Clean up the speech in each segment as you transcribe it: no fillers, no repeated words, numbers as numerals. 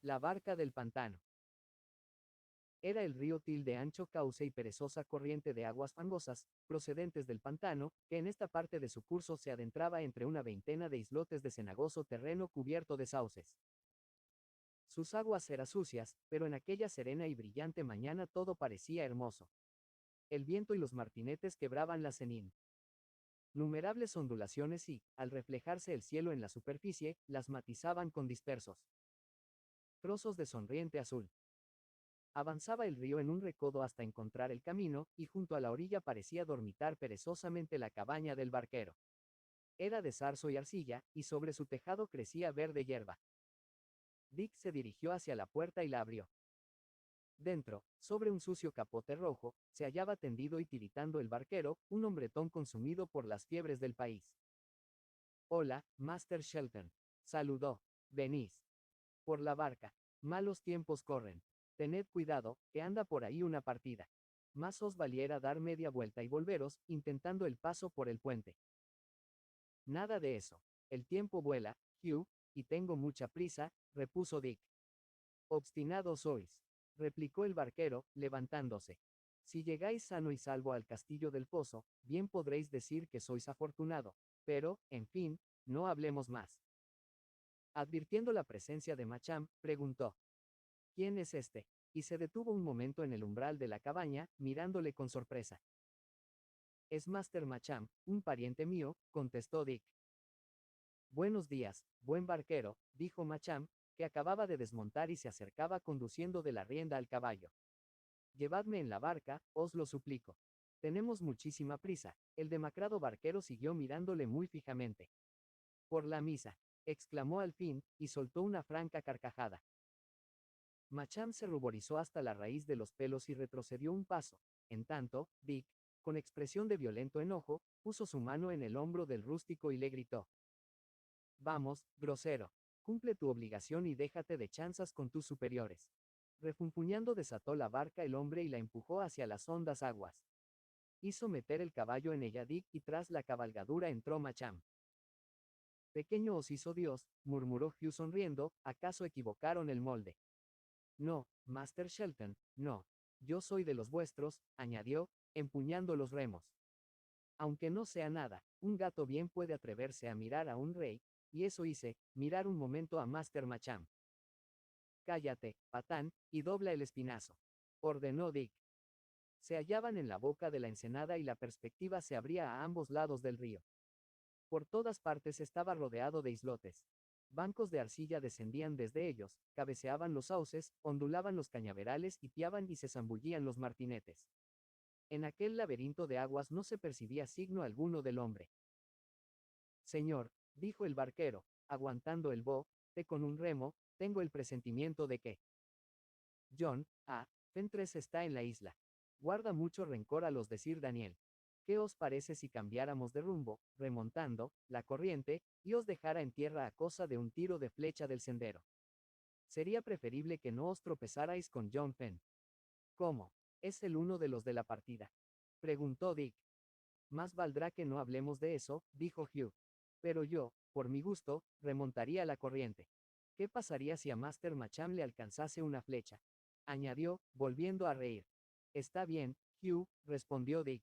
La barca del pantano. Era el río Til de ancho cauce y perezosa corriente de aguas fangosas, procedentes del pantano, que en esta parte de su curso se adentraba entre una veintena de islotes de cenagoso terreno cubierto de sauces. Sus aguas eran sucias, pero en aquella serena y brillante mañana todo parecía hermoso. El viento y los martinetes quebraban la cenín. Numerables ondulaciones y, al reflejarse el cielo en la superficie, las matizaban con dispersos trozos de sonriente azul. Avanzaba el río en un recodo hasta encontrar el camino, y junto a la orilla parecía dormitar perezosamente la cabaña del barquero. Era de zarzo y arcilla, y sobre su tejado crecía verde hierba. Dick se dirigió hacia la puerta y la abrió. Dentro, sobre un sucio capote rojo, se hallaba tendido y tiritando el barquero, un hombretón consumido por las fiebres del país. Hola, Master Shelton. Saludó. Venís. Por la barca. Malos tiempos corren. Tened cuidado, que anda por ahí una partida. Más os valiera dar media vuelta y volveros, intentando el paso por el puente. Nada de eso. El tiempo vuela, Hugh, y tengo mucha prisa, repuso Dick. Obstinado sois, replicó el barquero, levantándose. Si llegáis sano y salvo al castillo del pozo, bien podréis decir que sois afortunado, pero, en fin, no hablemos más. Advirtiendo la presencia de Macham, preguntó: ¿Quién es este? Y se detuvo un momento en el umbral de la cabaña, mirándole con sorpresa. Es Master Macham, un pariente mío, contestó Dick. Buenos días, buen barquero, dijo Macham, que acababa de desmontar y se acercaba conduciendo de la rienda al caballo. Llevadme en la barca, os lo suplico. Tenemos muchísima prisa. El demacrado barquero siguió mirándole muy fijamente. Por la misa, exclamó al fin, y soltó una franca carcajada. Macham se ruborizó hasta la raíz de los pelos y retrocedió un paso. En tanto, Dick, con expresión de violento enojo, puso su mano en el hombro del rústico y le gritó: Vamos, grosero, cumple tu obligación y déjate de chanzas con tus superiores. Refunfuñando desató la barca el hombre y la empujó hacia las hondas aguas. Hizo meter el caballo en ella Dick y tras la cabalgadura entró Macham. Pequeño os hizo Dios, murmuró Hugh sonriendo, ¿acaso equivocaron el molde? No, Master Shelton, no. Yo soy de los vuestros, añadió, empuñando los remos. Aunque no sea nada, un gato bien puede atreverse a mirar a un rey, y eso hice, mirar un momento a Master Macham. Cállate, patán, y dobla el espinazo, ordenó Dick. Se hallaban en la boca de la ensenada y la perspectiva se abría a ambos lados del río. Por todas partes estaba rodeado de islotes. Bancos de arcilla descendían desde ellos, cabeceaban los sauces, ondulaban los cañaverales y piaban y se zambullían los martinetes. En aquel laberinto de aguas no se percibía signo alguno del hombre. Señor, dijo el barquero, aguantando el bote con un remo, tengo el presentimiento de que John A. Fentres está en la isla. Guarda mucho rencor a los de Sir Daniel. ¿Qué os parece si cambiáramos de rumbo, remontando la corriente, y os dejara en tierra a cosa de un tiro de flecha del sendero? Sería preferible que no os tropezarais con John Fenn. ¿Cómo? ¿Es el uno de los de la partida? Preguntó Dick. Más valdrá que no hablemos de eso, dijo Hugh. Pero yo, por mi gusto, remontaría la corriente. ¿Qué pasaría si a Master Macham le alcanzase una flecha? Añadió, volviendo a reír. Está bien, Hugh, respondió Dick.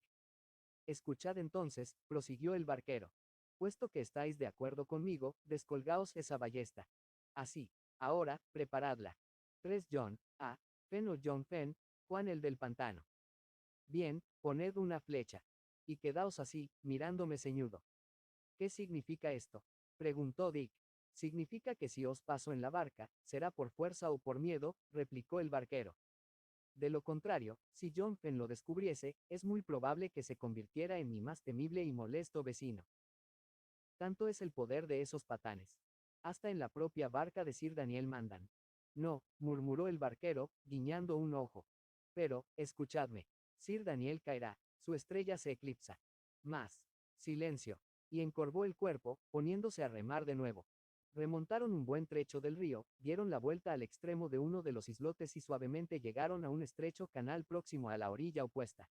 Escuchad entonces, prosiguió el barquero. Puesto que estáis de acuerdo conmigo, descolgaos esa ballesta. Así, ahora, preparadla. 3 John A. Fenn o John Fenn, Juan el del pantano. Bien, poned una flecha. Y quedaos así, mirándome ceñudo. ¿Qué significa esto? Preguntó Dick. Significa que si os paso en la barca, será por fuerza o por miedo, replicó el barquero. De lo contrario, si John Fenn lo descubriese, es muy probable que se convirtiera en mi más temible y molesto vecino. Tanto es el poder de esos patanes. Hasta en la propia barca de Sir Daniel mandan. No, murmuró el barquero, guiñando un ojo. Pero, escuchadme. Sir Daniel caerá, su estrella se eclipsa. Más. Silencio. Y encorvó el cuerpo, poniéndose a remar de nuevo. Remontaron un buen trecho del río, dieron la vuelta al extremo de uno de los islotes y suavemente llegaron a un estrecho canal próximo a la orilla opuesta.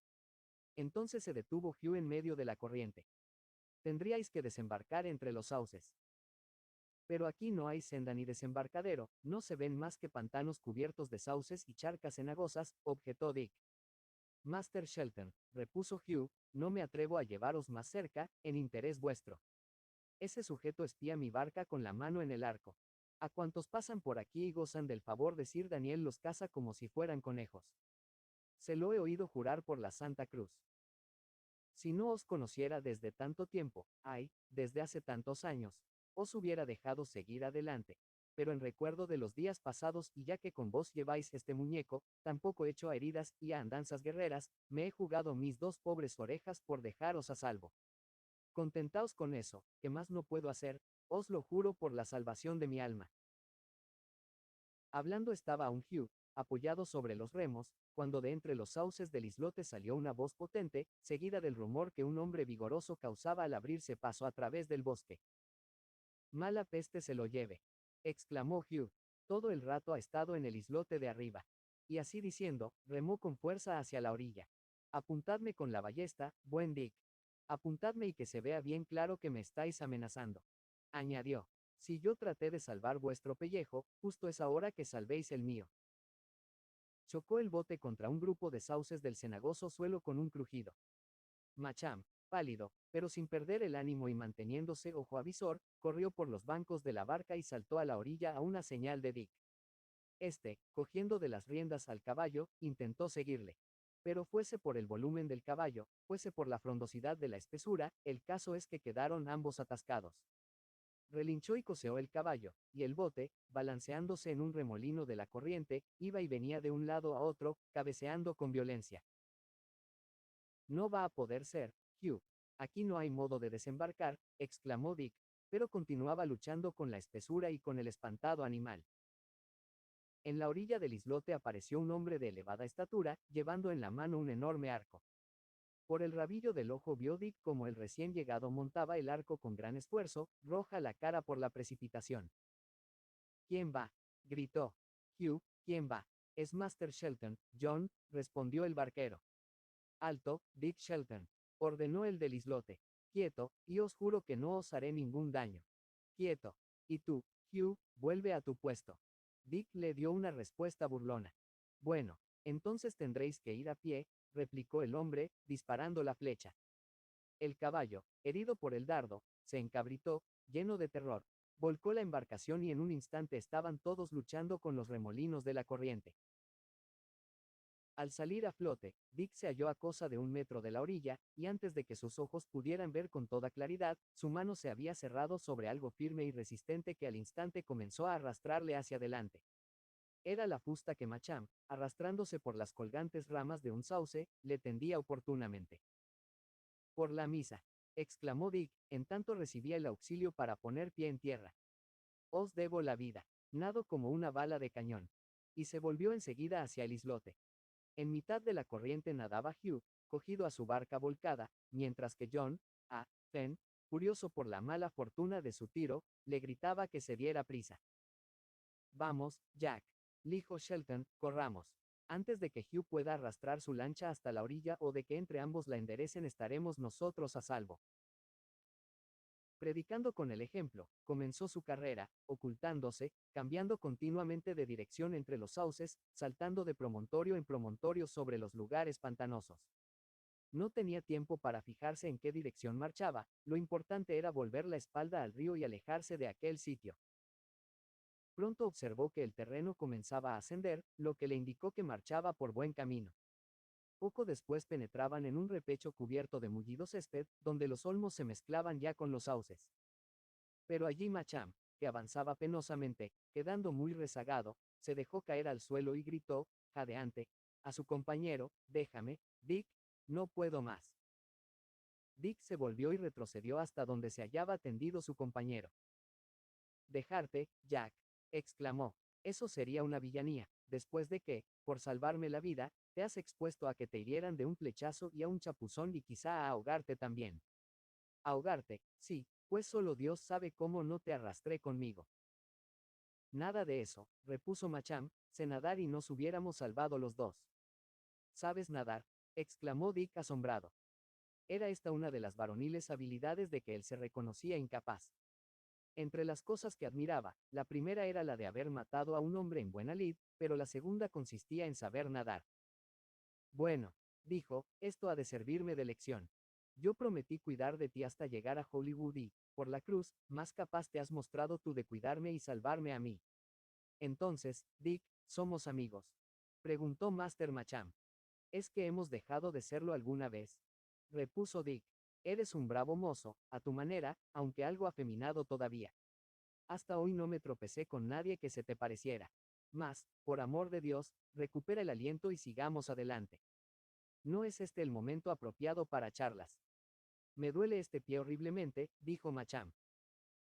Entonces se detuvo Hugh en medio de la corriente. Tendríais que desembarcar entre los sauces. Pero aquí no hay senda ni desembarcadero, no se ven más que pantanos cubiertos de sauces y charcas cenagosas, objetó Dick. Master Shelton, repuso Hugh, no me atrevo a llevaros más cerca, en interés vuestro. Ese sujeto espía mi barca con la mano en el arco. A cuantos pasan por aquí y gozan del favor de Sir Daniel los caza como si fueran conejos. Se lo he oído jurar por la Santa Cruz. Si no os conociera desde tanto tiempo, ay, desde hace tantos años, os hubiera dejado seguir adelante. Pero en recuerdo de los días pasados y ya que con vos lleváis este muñeco, tampoco hecho a heridas y a andanzas guerreras, me he jugado mis dos pobres orejas por dejaros a salvo. Contentaos con eso, que más no puedo hacer, os lo juro por la salvación de mi alma. Hablando estaba aún Hugh, apoyado sobre los remos, cuando de entre los sauces del islote salió una voz potente, seguida del rumor que un hombre vigoroso causaba al abrirse paso a través del bosque. Mala peste se lo lleve, exclamó Hugh. Todo el rato ha estado en el islote de arriba. Y así diciendo, remó con fuerza hacia la orilla. Apuntadme con la ballesta, buen Dick. Apuntadme y que se vea bien claro que me estáis amenazando. Añadió. Si yo traté de salvar vuestro pellejo, justo es ahora que salvéis el mío. Chocó el bote contra un grupo de sauces del cenagoso suelo con un crujido. Macham, pálido, pero sin perder el ánimo y manteniéndose ojo avisor, corrió por los bancos de la barca y saltó a la orilla a una señal de Dick. Este, cogiendo de las riendas al caballo, intentó seguirle. Pero fuese por el volumen del caballo, fuese por la frondosidad de la espesura, el caso es que quedaron ambos atascados. Relinchó y coseó el caballo, y el bote, balanceándose en un remolino de la corriente, iba y venía de un lado a otro, cabeceando con violencia. No va a poder ser, Hugh. Aquí no hay modo de desembarcar, exclamó Dick, pero continuaba luchando con la espesura y con el espantado animal. En la orilla del islote apareció un hombre de elevada estatura, llevando en la mano un enorme arco. Por el rabillo del ojo vio Dick como el recién llegado montaba el arco con gran esfuerzo, roja la cara por la precipitación. ¿Quién va? Gritó. Hugh, ¿quién va? Es Master Shelton, John, respondió el barquero. Alto, Dick Shelton, ordenó el del islote. Quieto, y os juro que no os haré ningún daño. Quieto. Y tú, Hugh, vuelve a tu puesto. Dick le dio una respuesta burlona. Bueno, entonces tendréis que ir a pie, replicó el hombre, disparando la flecha. El caballo, herido por el dardo, se encabritó, lleno de terror. Volcó la embarcación y en un instante estaban todos luchando con los remolinos de la corriente. Al salir a flote, Dick se halló a cosa de 1 metro de la orilla, y antes de que sus ojos pudieran ver con toda claridad, su mano se había cerrado sobre algo firme y resistente que al instante comenzó a arrastrarle hacia adelante. Era la fusta que Macham, arrastrándose por las colgantes ramas de un sauce, le tendía oportunamente. Por la misa, exclamó Dick, en tanto recibía el auxilio para poner pie en tierra. Os debo la vida. Nado como una bala de cañón. Y se volvió enseguida hacia el islote. En mitad de la corriente nadaba Hugh, cogido a su barca volcada, mientras que John, Fenn, furioso por la mala fortuna de su tiro, le gritaba que se diera prisa. Vamos, Jack, dijo Shelton, corramos. Antes de que Hugh pueda arrastrar su lancha hasta la orilla o de que entre ambos la enderecen estaremos nosotros a salvo. Predicando con el ejemplo, comenzó su carrera, ocultándose, cambiando continuamente de dirección entre los sauces, saltando de promontorio en promontorio sobre los lugares pantanosos. No tenía tiempo para fijarse en qué dirección marchaba, lo importante era volver la espalda al río y alejarse de aquel sitio. Pronto observó que el terreno comenzaba a ascender, lo que le indicó que marchaba por buen camino. Poco después penetraban en un repecho cubierto de mullido césped, donde los olmos se mezclaban ya con los sauces. Pero allí Macham, que avanzaba penosamente, quedando muy rezagado, se dejó caer al suelo y gritó, jadeante, a su compañero, déjame, Dick, no puedo más. Dick se volvió y retrocedió hasta donde se hallaba tendido su compañero. Dejarte, Jack, exclamó, eso sería una villanía, después de que, por salvarme la vida, te has expuesto a que te hirieran de un flechazo y a un chapuzón y quizá a ahogarte también. Ahogarte, sí, pues solo Dios sabe cómo no te arrastré conmigo. Nada de eso, repuso Macham, sé nadar y nos hubiéramos salvado los dos. ¿Sabes nadar? Exclamó Dick asombrado. Era esta una de las varoniles habilidades de que él se reconocía incapaz. Entre las cosas que admiraba, la primera era la de haber matado a un hombre en buena lid, pero la segunda consistía en saber nadar. Bueno, dijo, esto ha de servirme de lección. Yo prometí cuidar de ti hasta llegar a Hollywood y, por la cruz, más capaz te has mostrado tú de cuidarme y salvarme a mí. Entonces, Dick, ¿somos amigos? Preguntó Master Macham. ¿Es que hemos dejado de serlo alguna vez? Repuso Dick. Eres un bravo mozo, a tu manera, aunque algo afeminado todavía. Hasta hoy no me tropecé con nadie que se te pareciera. Mas, por amor de Dios, recupera el aliento y sigamos adelante. No es este el momento apropiado para charlas. Me duele este pie horriblemente, dijo Macham.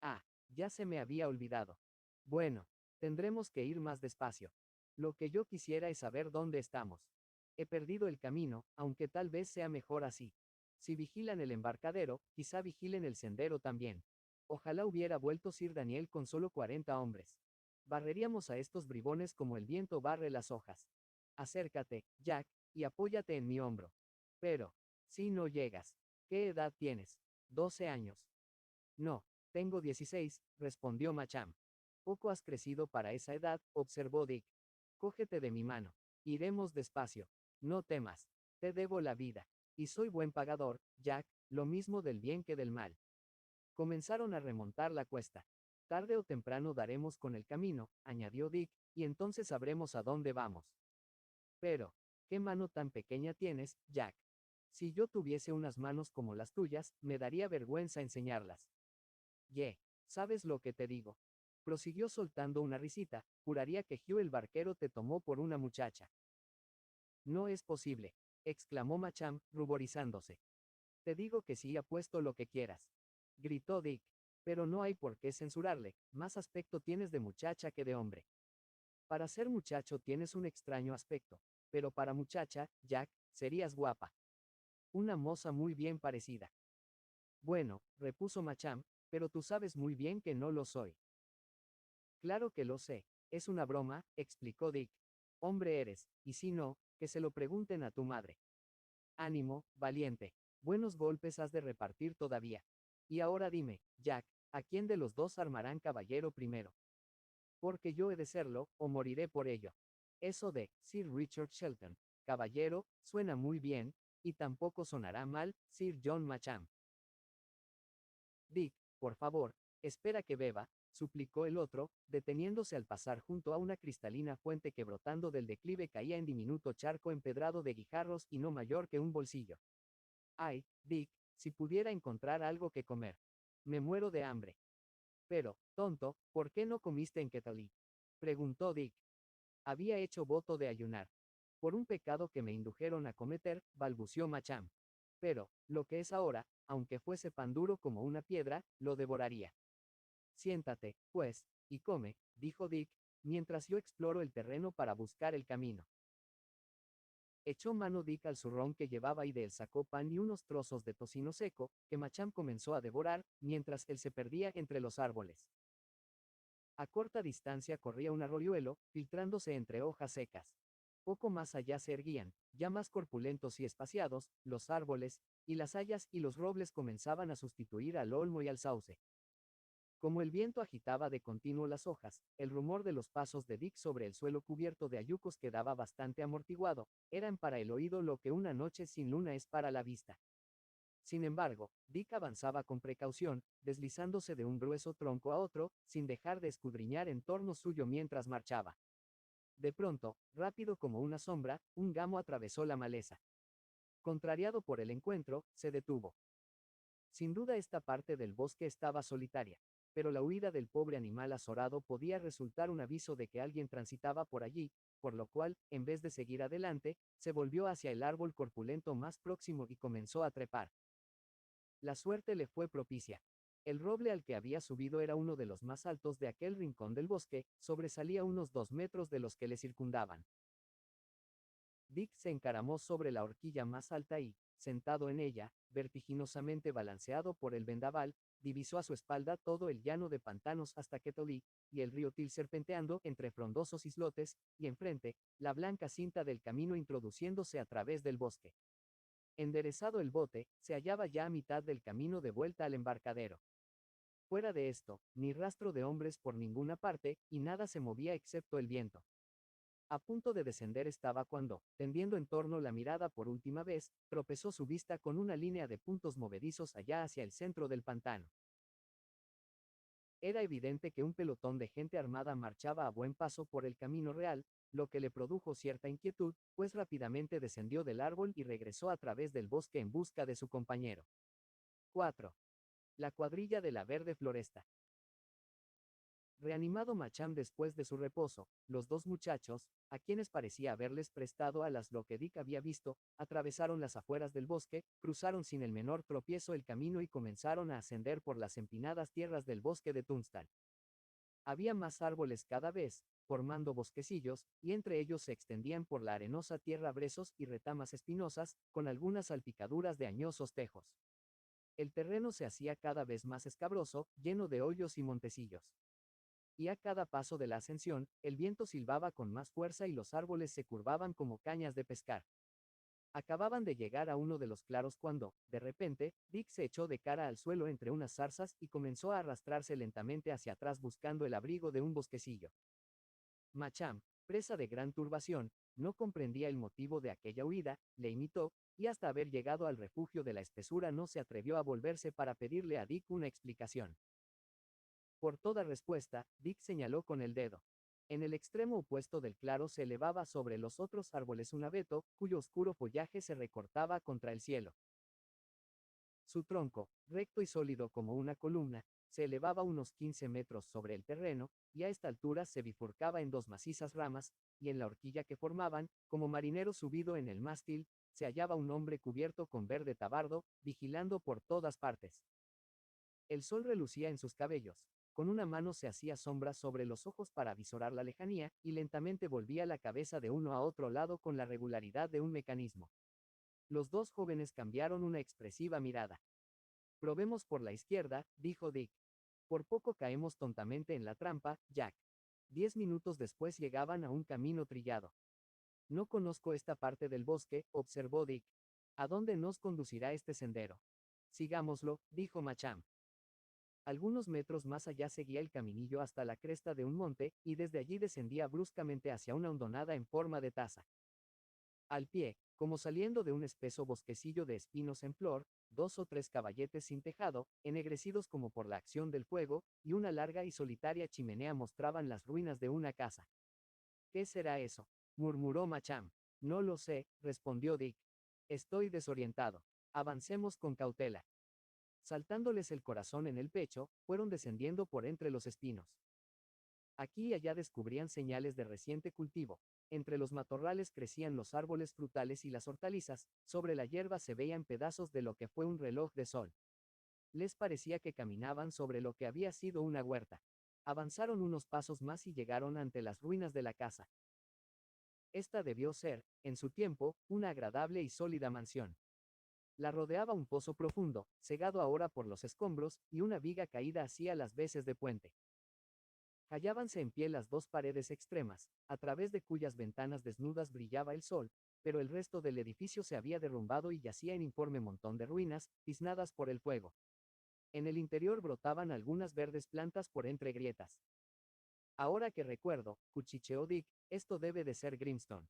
Ah, ya se me había olvidado. Bueno, tendremos que ir más despacio. Lo que yo quisiera es saber dónde estamos. He perdido el camino, aunque tal vez sea mejor así. Si vigilan el embarcadero, quizá vigilen el sendero también. Ojalá hubiera vuelto Sir Daniel con solo 40 hombres. Barreríamos a estos bribones como el viento barre las hojas. Acércate, Jack, y apóyate en mi hombro. Pero, si no llegas, ¿qué edad tienes? 12 años. No, tengo 16, respondió Macham. Poco has crecido para esa edad, observó Dick. Cógete de mi mano. Iremos despacio. No temas. Te debo la vida. Y soy buen pagador, Jack, lo mismo del bien que del mal. Comenzaron a remontar la cuesta. Tarde o temprano daremos con el camino, añadió Dick, y entonces sabremos a dónde vamos. Pero, ¿qué mano tan pequeña tienes, Jack? Si yo tuviese unas manos como las tuyas, me daría vergüenza enseñarlas. ¿Sabes lo que te digo? Prosiguió soltando una risita, juraría que Hugh el barquero te tomó por una muchacha. No es posible, exclamó Macham, ruborizándose. Te digo que sí, apuesto lo que quieras. Gritó Dick. Pero no hay por qué censurarle, más aspecto tienes de muchacha que de hombre. Para ser muchacho tienes un extraño aspecto, pero para muchacha, Jack, serías guapa. Una moza muy bien parecida. Bueno, repuso Macham, pero tú sabes muy bien que no lo soy. Claro que lo sé, es una broma, explicó Dick. Hombre eres, y si no, que se lo pregunten a tu madre. Ánimo, valiente. Buenos golpes has de repartir todavía. Y ahora dime, Jack, ¿a quién de los dos armarán caballero primero? Porque yo he de serlo, o moriré por ello. Eso de Sir Richard Shelton, caballero, suena muy bien, y tampoco sonará mal, Sir John Macham. Dick, por favor, espera que beba, suplicó el otro, deteniéndose al pasar junto a una cristalina fuente que brotando del declive caía en diminuto charco empedrado de guijarros y no mayor que un bolsillo. Ay, Dick, si pudiera encontrar algo que comer. Me muero de hambre. Pero, tonto, ¿por qué no comiste en Ketalí? Preguntó Dick. Había hecho voto de ayunar. Por un pecado que me indujeron a cometer, balbució Macham. Pero, lo que es ahora, aunque fuese pan duro como una piedra, lo devoraría. Siéntate, pues, y come, dijo Dick, mientras yo exploro el terreno para buscar el camino. Echó mano Dick al zurrón que llevaba y de él sacó pan y unos trozos de tocino seco, que Macham comenzó a devorar, mientras él se perdía entre los árboles. A corta distancia corría un arroyuelo, filtrándose entre hojas secas. Poco más allá se erguían, ya más corpulentos y espaciados, los árboles, y las hayas y los robles comenzaban a sustituir al olmo y al sauce. Como el viento agitaba de continuo las hojas, el rumor de los pasos de Dick sobre el suelo cubierto de hayucos quedaba bastante amortiguado, eran para el oído lo que una noche sin luna es para la vista. Sin embargo, Dick avanzaba con precaución, deslizándose de un grueso tronco a otro, sin dejar de escudriñar en torno suyo mientras marchaba. De pronto, rápido como una sombra, un gamo atravesó la maleza. Contrariado por el encuentro, se detuvo. Sin duda esta parte del bosque estaba solitaria, pero la huida del pobre animal azorado podía resultar un aviso de que alguien transitaba por allí, por lo cual, en vez de seguir adelante, se volvió hacia el árbol corpulento más próximo y comenzó a trepar. La suerte le fue propicia. El roble al que había subido era uno de los más altos de aquel rincón del bosque, sobresalía unos 2 metros de los que le circundaban. Dick se encaramó sobre la horquilla más alta y, sentado en ella, vertiginosamente balanceado por el vendaval, divisó a su espalda todo el llano de pantanos hasta Ketolí, y el río Til serpenteando entre frondosos islotes, y enfrente, la blanca cinta del camino introduciéndose a través del bosque. Enderezado el bote, se hallaba ya a mitad del camino de vuelta al embarcadero. Fuera de esto, ni rastro de hombres por ninguna parte, y nada se movía excepto el viento. A punto de descender estaba cuando, tendiendo en torno la mirada por última vez, tropezó su vista con una línea de puntos movedizos allá hacia el centro del pantano. Era evidente que un pelotón de gente armada marchaba a buen paso por el camino real, lo que le produjo cierta inquietud, pues rápidamente descendió del árbol y regresó a través del bosque en busca de su compañero. 4. La cuadrilla de la verde floresta. Reanimado Macham después de su reposo, los dos muchachos, a quienes parecía haberles prestado alas lo que Dick había visto, atravesaron las afueras del bosque, cruzaron sin el menor tropiezo el camino y comenzaron a ascender por las empinadas tierras del bosque de Tunstall. Había más árboles cada vez, formando bosquecillos, y entre ellos se extendían por la arenosa tierra brezos y retamas espinosas, con algunas salpicaduras de añosos tejos. El terreno se hacía cada vez más escabroso, lleno de hoyos y montecillos. Y a cada paso de la ascensión, el viento silbaba con más fuerza y los árboles se curvaban como cañas de pescar. Acababan de llegar a uno de los claros cuando, de repente, Dick se echó de cara al suelo entre unas zarzas y comenzó a arrastrarse lentamente hacia atrás buscando el abrigo de un bosquecillo. Macham, presa de gran turbación, no comprendía el motivo de aquella huida, le imitó, y hasta haber llegado al refugio de la espesura no se atrevió a volverse para pedirle a Dick una explicación. Por toda respuesta, Dick señaló con el dedo. En el extremo opuesto del claro se elevaba sobre los otros árboles un abeto, cuyo oscuro follaje se recortaba contra el cielo. Su tronco, recto y sólido como una columna, se elevaba unos 15 metros sobre el terreno, y a esta altura se bifurcaba en dos macizas ramas, y en la horquilla que formaban, como marinero subido en el mástil, se hallaba un hombre cubierto con verde tabardo, vigilando por todas partes. El sol relucía en sus cabellos. Con una mano se hacía sombra sobre los ojos para visorar la lejanía, y lentamente volvía la cabeza de uno a otro lado con la regularidad de un mecanismo. Los dos jóvenes cambiaron una expresiva mirada. Probemos por la izquierda, dijo Dick. Por poco caemos tontamente en la trampa, Jack. 10 minutos después llegaban a un camino trillado. No conozco esta parte del bosque, observó Dick. ¿A dónde nos conducirá este sendero? Sigámoslo, dijo Macham. Algunos metros más allá seguía el caminillo hasta la cresta de un monte, y desde allí descendía bruscamente hacia una hondonada en forma de taza. Al pie, como saliendo de un espeso bosquecillo de espinos en flor, dos o tres caballetes sin tejado, ennegrecidos como por la acción del fuego, y una larga y solitaria chimenea mostraban las ruinas de una casa. ¿Qué será eso?, murmuró Macham. No lo sé, respondió Dick. Estoy desorientado. Avancemos con cautela. Saltándoles el corazón en el pecho, fueron descendiendo por entre los espinos. Aquí y allá descubrían señales de reciente cultivo. Entre los matorrales crecían los árboles frutales y las hortalizas, sobre la hierba se veían pedazos de lo que fue un reloj de sol. Les parecía que caminaban sobre lo que había sido una huerta. Avanzaron unos pasos más y llegaron ante las ruinas de la casa. Esta debió ser, en su tiempo, una agradable y sólida mansión. La rodeaba un pozo profundo, cegado ahora por los escombros, y una viga caída hacía las veces de puente. Hallábanse en pie las dos paredes extremas, a través de cuyas ventanas desnudas brillaba el sol, pero el resto del edificio se había derrumbado y yacía en informe montón de ruinas, tiznadas por el fuego. En el interior brotaban algunas verdes plantas por entre grietas. Ahora que recuerdo, cuchicheó Dick, esto debe de ser Grimstone.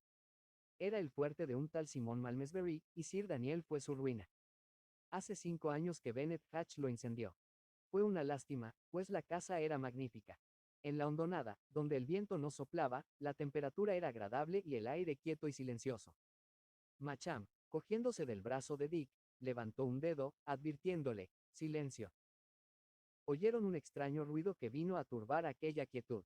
Era el fuerte de un tal Simón Malmesbury, y Sir Daniel fue su ruina. Hace 5 años que Bennett Hatch lo incendió. Fue una lástima, pues la casa era magnífica. En la hondonada, donde el viento no soplaba, la temperatura era agradable y el aire quieto y silencioso. Macham, cogiéndose del brazo de Dick, levantó un dedo, advirtiéndole, silencio. Oyeron un extraño ruido que vino a turbar aquella quietud.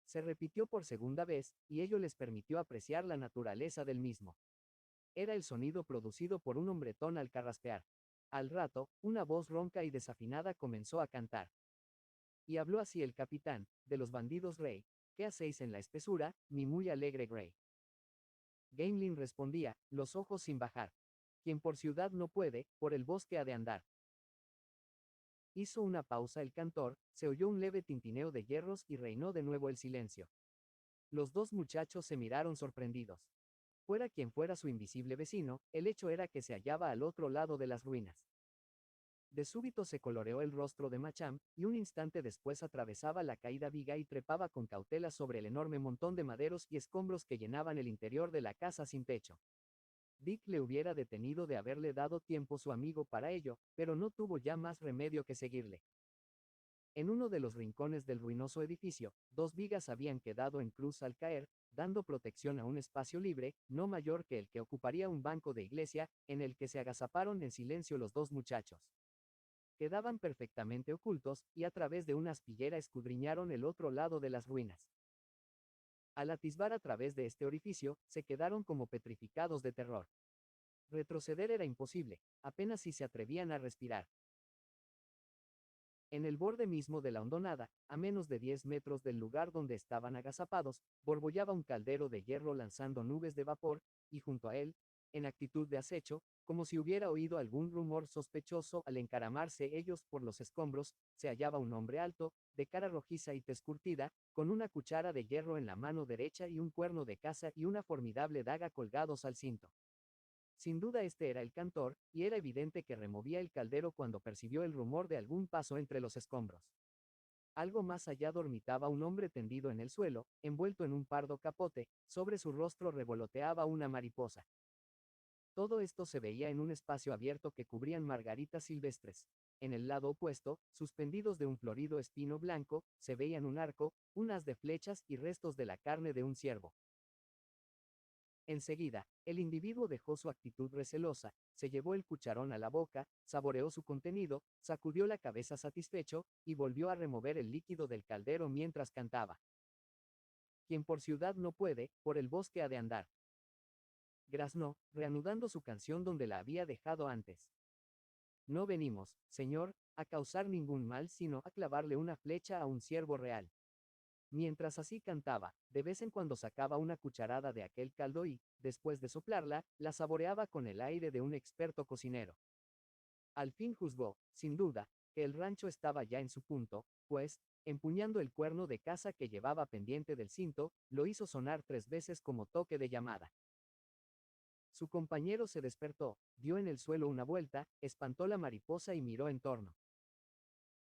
Se repitió por segunda vez, y ello les permitió apreciar la naturaleza del mismo. Era el sonido producido por un hombretón al carraspear. Al rato, una voz ronca y desafinada comenzó a cantar. Y habló así el capitán, de los bandidos Rey. ¿Qué hacéis en la espesura, mi muy alegre Grey? Gamelin respondía, los ojos sin bajar. Quien por ciudad no puede, por el bosque ha de andar. Hizo una pausa el cantor, se oyó un leve tintineo de hierros y reinó de nuevo el silencio. Los dos muchachos se miraron sorprendidos. Fuera quien fuera su invisible vecino, el hecho era que se hallaba al otro lado de las ruinas. De súbito se coloreó el rostro de Macham, y un instante después atravesaba la caída viga y trepaba con cautela sobre el enorme montón de maderos y escombros que llenaban el interior de la casa sin techo. Dick le hubiera detenido de haberle dado tiempo su amigo para ello, pero no tuvo ya más remedio que seguirle. En uno de los rincones del ruinoso edificio, dos vigas habían quedado en cruz al caer, dando protección a un espacio libre, no mayor que el que ocuparía un banco de iglesia, en el que se agazaparon en silencio los dos muchachos. Quedaban perfectamente ocultos, y a través de una aspillera escudriñaron el otro lado de las ruinas. Al atisbar a través de este orificio, se quedaron como petrificados de terror. Retroceder era imposible, apenas si se atrevían a respirar. En el borde mismo de la hondonada, a menos de 10 metros del lugar donde estaban agazapados, borbollaba un caldero de hierro lanzando nubes de vapor, y junto a él, en actitud de acecho, como si hubiera oído algún rumor sospechoso al encaramarse ellos por los escombros, se hallaba un hombre alto, de cara rojiza y tez curtida, con una cuchara de hierro en la mano derecha y un cuerno de caza y una formidable daga colgados al cinto. Sin duda este era el cantor, y era evidente que removía el caldero cuando percibió el rumor de algún paso entre los escombros. Algo más allá dormitaba un hombre tendido en el suelo, envuelto en un pardo capote, sobre su rostro revoloteaba una mariposa. Todo esto se veía en un espacio abierto que cubrían margaritas silvestres. En el lado opuesto, suspendidos de un florido espino blanco, se veían un arco, un haz de flechas y restos de la carne de un ciervo. Enseguida, el individuo dejó su actitud recelosa, se llevó el cucharón a la boca, saboreó su contenido, sacudió la cabeza satisfecho, y volvió a remover el líquido del caldero mientras cantaba. Quien por ciudad no puede, por el bosque ha de andar. Graznó, reanudando su canción donde la había dejado antes. No venimos, señor, a causar ningún mal sino a clavarle una flecha a un ciervo real. Mientras así cantaba, de vez en cuando sacaba una cucharada de aquel caldo y, después de soplarla, la saboreaba con el aire de un experto cocinero. Al fin juzgó, sin duda, que el rancho estaba ya en su punto, pues, empuñando el cuerno de caza que llevaba pendiente del cinto, lo hizo sonar 3 veces como toque de llamada. Su compañero se despertó, dio en el suelo una vuelta, espantó la mariposa y miró en torno.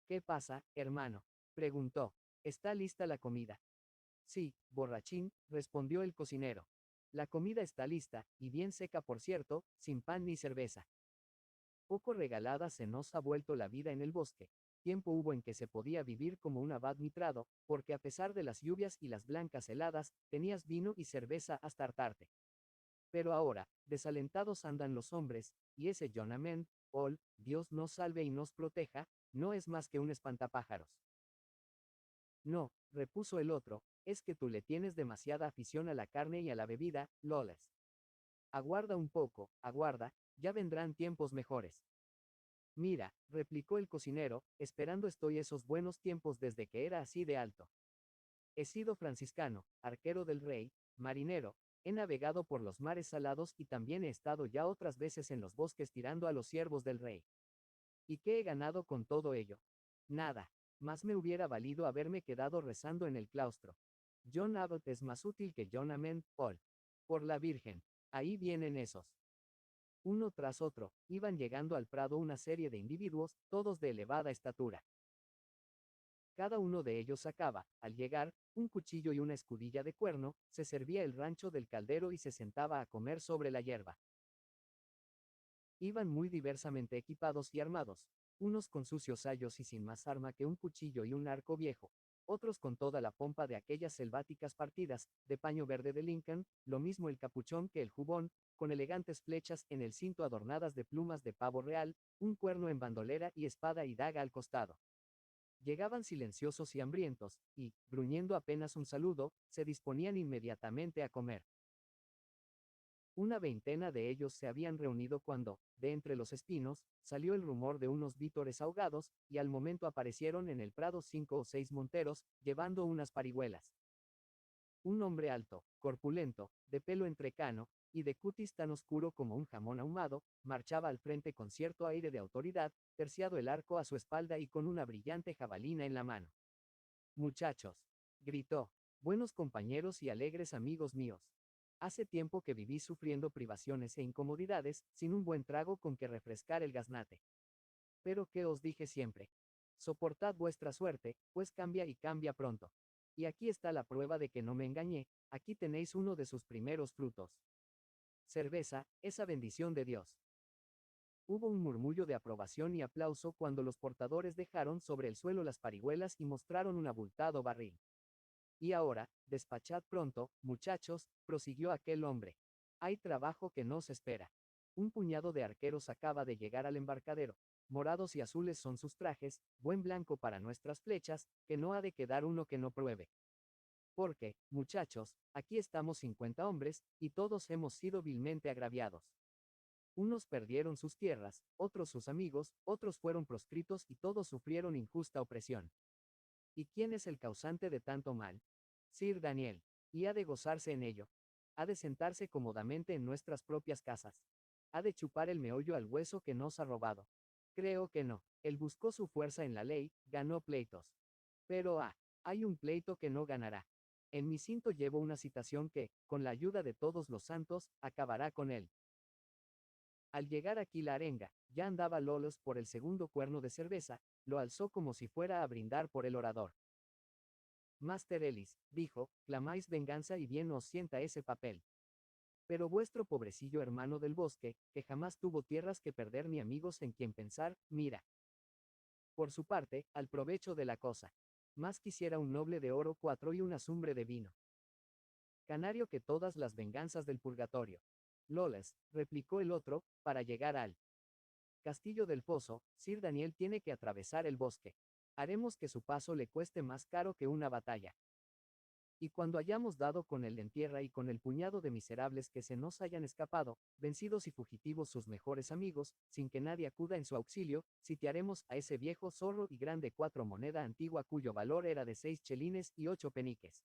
¿Qué pasa, hermano?, preguntó. ¿Está lista la comida? Sí, borrachín, respondió el cocinero. La comida está lista, y bien seca por cierto, sin pan ni cerveza. Poco regalada se nos ha vuelto la vida en el bosque. Tiempo hubo en que se podía vivir como un abad mitrado, porque a pesar de las lluvias y las blancas heladas, tenías vino y cerveza hasta hartarte. Pero ahora, desalentados andan los hombres, y ese John Amén, Dios nos salve y nos proteja, no es más que un espantapájaros. No, repuso el otro, es que tú le tienes demasiada afición a la carne y a la bebida, Loles. Aguarda un poco, aguarda, ya vendrán tiempos mejores. Mira, replicó el cocinero, esperando estoy esos buenos tiempos desde que era así de alto. He sido franciscano, arquero del rey, marinero, he navegado por los mares salados y también he estado ya otras veces en los bosques tirando a los siervos del rey. ¿Y qué he ganado con todo ello? Nada. Más me hubiera valido haberme quedado rezando en el claustro. John Abbott es más útil que John Amén, Paul. Por la Virgen. Ahí vienen esos. Uno tras otro, iban llegando al prado una serie de individuos, todos de elevada estatura. Cada uno de ellos sacaba, al llegar, un cuchillo y una escudilla de cuerno, se servía el rancho del caldero y se sentaba a comer sobre la hierba. Iban muy diversamente equipados y armados, unos con sucios sayos y sin más arma que un cuchillo y un arco viejo, otros con toda la pompa de aquellas selváticas partidas, de paño verde de Lincoln, lo mismo el capuchón que el jubón, con elegantes flechas en el cinto adornadas de plumas de pavo real, un cuerno en bandolera y espada y daga al costado. Llegaban silenciosos y hambrientos, y, gruñendo apenas un saludo, se disponían inmediatamente a comer. Una veintena de ellos se habían reunido cuando, de entre los espinos, salió el rumor de unos vítores ahogados, y al momento aparecieron en el prado 5 o 6 monteros, llevando unas parihuelas. Un hombre alto, corpulento, de pelo entrecano, y de cutis tan oscuro como un jamón ahumado, marchaba al frente con cierto aire de autoridad, terciado el arco a su espalda y con una brillante jabalina en la mano. Muchachos, gritó, buenos compañeros y alegres amigos míos. Hace tiempo que viví sufriendo privaciones e incomodidades, sin un buen trago con que refrescar el gaznate. Pero ¿qué os dije siempre? Soportad vuestra suerte, pues cambia y cambia pronto. Y aquí está la prueba de que no me engañé, aquí tenéis uno de sus primeros frutos. Cerveza, esa bendición de Dios. Hubo un murmullo de aprobación y aplauso cuando los portadores dejaron sobre el suelo las parihuelas y mostraron un abultado barril. Y ahora, despachad pronto, muchachos, prosiguió aquel hombre. Hay trabajo que nos espera. Un puñado de arqueros acaba de llegar al embarcadero. Morados y azules son sus trajes, buen blanco para nuestras flechas, que no ha de quedar uno que no pruebe. Porque, muchachos, aquí estamos 50 hombres, y todos hemos sido vilmente agraviados. Unos perdieron sus tierras, otros sus amigos, otros fueron proscritos y todos sufrieron injusta opresión. ¿Y quién es el causante de tanto mal? Sir Daniel. Y ha de gozarse en ello. Ha de sentarse cómodamente en nuestras propias casas. Ha de chupar el meollo al hueso que nos ha robado. Creo que no. Él buscó su fuerza en la ley, ganó pleitos. Pero hay un pleito que no ganará. En mi cinto llevo una citación que, con la ayuda de todos los santos, acabará con él. Al llegar aquí la arenga, ya andaba Lolos por el segundo cuerno de cerveza, lo alzó como si fuera a brindar por el orador. Master Ellis, dijo, clamáis venganza y bien os sienta ese papel. Pero vuestro pobrecillo hermano del bosque, que jamás tuvo tierras que perder ni amigos en quien pensar, mira. Por su parte, al provecho de la cosa. Más quisiera un noble de oro 4 y una azumbre de vino. Canario que todas las venganzas del purgatorio. Loles, replicó el otro, para llegar al Castillo del Pozo, Sir Daniel tiene que atravesar el bosque. Haremos que su paso le cueste más caro que una batalla. Y cuando hayamos dado con el en tierra y con el puñado de miserables que se nos hayan escapado, vencidos y fugitivos sus mejores amigos, sin que nadie acuda en su auxilio, sitiaremos a ese viejo zorro y grande 4 moneda antigua cuyo valor era de 6 chelines y 8 peniques.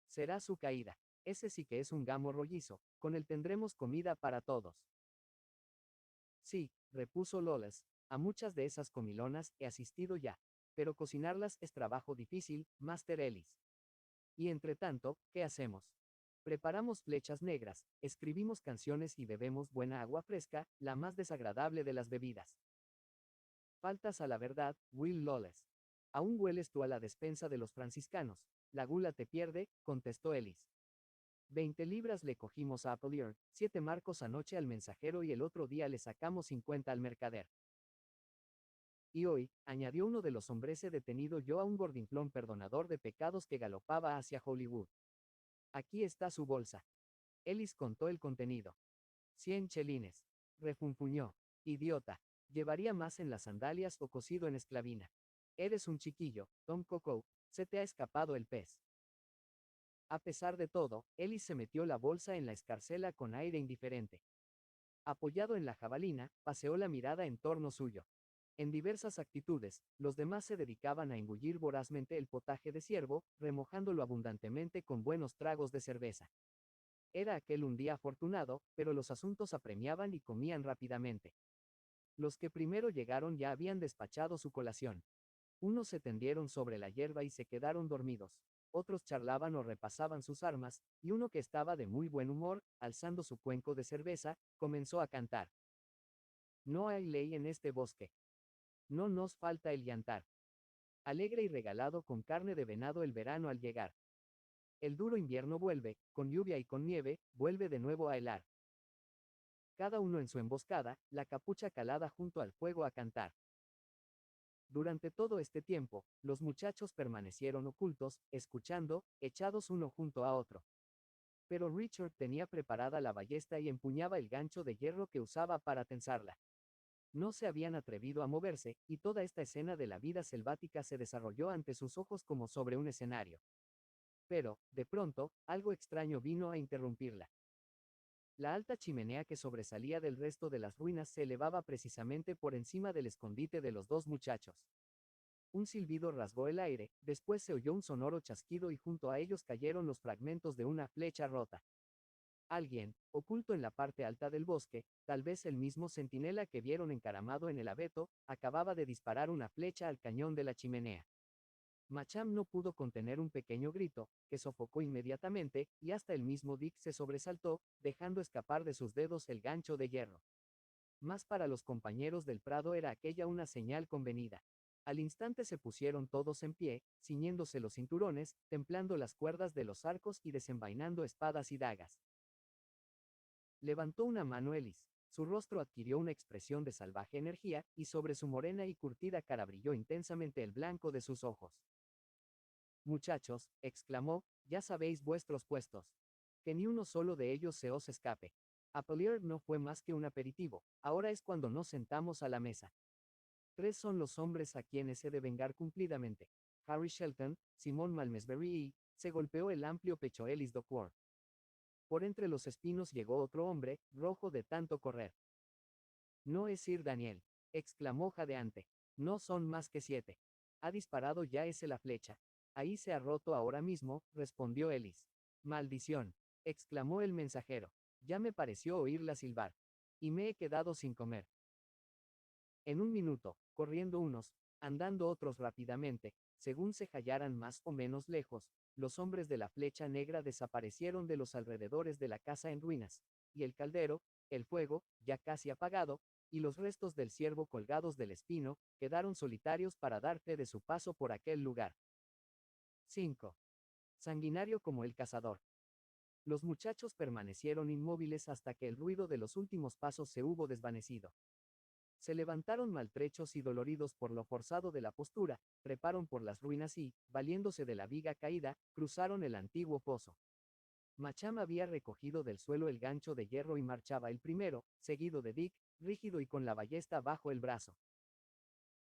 Será su caída. Ese sí que es un gamo rollizo, con él tendremos comida para todos. Sí, repuso Lolas, a muchas de esas comilonas he asistido ya, pero cocinarlas es trabajo difícil, Master Ellis. Y entre tanto, ¿qué hacemos? Preparamos flechas negras, escribimos canciones y bebemos buena agua fresca, la más desagradable de las bebidas. Faltas a la verdad, Will Lawless. Aún hueles tú a la despensa de los franciscanos. La gula te pierde, contestó Ellis. 20 libras le cogimos a Applear, 7 marcos anoche al mensajero y el otro día le sacamos 50 al mercader. Y hoy, añadió uno de los hombres, he detenido yo a un gordinflón perdonador de pecados que galopaba hacia Hollywood. Aquí está su bolsa. Ellis contó el contenido. 100 chelines. Refunfuñó. Idiota. Llevaría más en las sandalias o cosido en esclavina. Eres un chiquillo, Tom Coco, se te ha escapado el pez. A pesar de todo, Ellis se metió la bolsa en la escarcela con aire indiferente. Apoyado en la jabalina, paseó la mirada en torno suyo. En diversas actitudes, los demás se dedicaban a engullir vorazmente el potaje de ciervo, remojándolo abundantemente con buenos tragos de cerveza. Era aquel un día afortunado, pero los asuntos apremiaban y comían rápidamente. Los que primero llegaron ya habían despachado su colación. Unos se tendieron sobre la hierba y se quedaron dormidos. Otros charlaban o repasaban sus armas, y uno que estaba de muy buen humor, alzando su cuenco de cerveza, comenzó a cantar. No hay ley en este bosque. No nos falta el llantar. Alegre y regalado con carne de venado el verano al llegar. El duro invierno vuelve, con lluvia y con nieve, vuelve de nuevo a helar. Cada uno en su emboscada, la capucha calada junto al fuego a cantar. Durante todo este tiempo, los muchachos permanecieron ocultos, escuchando, echados uno junto a otro. Pero Richard tenía preparada la ballesta y empuñaba el gancho de hierro que usaba para tensarla. No se habían atrevido a moverse, y toda esta escena de la vida selvática se desarrolló ante sus ojos como sobre un escenario. Pero, de pronto, algo extraño vino a interrumpirla. La alta chimenea que sobresalía del resto de las ruinas se elevaba precisamente por encima del escondite de los dos muchachos. Un silbido rasgó el aire, después se oyó un sonoro chasquido y junto a ellos cayeron los fragmentos de una flecha rota. Alguien, oculto en la parte alta del bosque, tal vez el mismo centinela que vieron encaramado en el abeto, acababa de disparar una flecha al cañón de la chimenea. Macham no pudo contener un pequeño grito, que sofocó inmediatamente, y hasta el mismo Dick se sobresaltó, dejando escapar de sus dedos el gancho de hierro. Mas para los compañeros del prado era aquella una señal convenida. Al instante se pusieron todos en pie, ciñéndose los cinturones, templando las cuerdas de los arcos y desenvainando espadas y dagas. Levantó una mano Ellis. Su rostro adquirió una expresión de salvaje energía, y sobre su morena y curtida cara brilló intensamente el blanco de sus ojos. Muchachos, exclamó, ya sabéis vuestros puestos. Que ni uno solo de ellos se os escape. Appelier no fue más que un aperitivo, ahora es cuando nos sentamos a la mesa. 3 son los hombres a quienes he de vengar cumplidamente. Harry Shelton, Simon Malmesbury y, se golpeó el amplio pecho Ellis Duckworth. Por entre los espinos llegó otro hombre, rojo de tanto correr. No es Sir Daniel, exclamó jadeante. No son más que 7. Ha disparado ya ese la flecha. Ahí se ha roto ahora mismo, respondió Ellis. Maldición, exclamó el mensajero. Ya me pareció oírla silbar. Y me he quedado sin comer. En un minuto, corriendo unos, andando otros rápidamente, según se hallaran más o menos lejos, los hombres de la flecha negra desaparecieron de los alrededores de la casa en ruinas, y el caldero, el fuego, ya casi apagado, y los restos del ciervo colgados del espino, quedaron solitarios para dar fe de su paso por aquel lugar. 5. Sanguinario como el cazador. Los muchachos permanecieron inmóviles hasta que el ruido de los últimos pasos se hubo desvanecido. Se levantaron maltrechos y doloridos por lo forzado de la postura, treparon por las ruinas y, valiéndose de la viga caída, cruzaron el antiguo foso. Macham había recogido del suelo el gancho de hierro y marchaba el primero, seguido de Dick, rígido y con la ballesta bajo el brazo.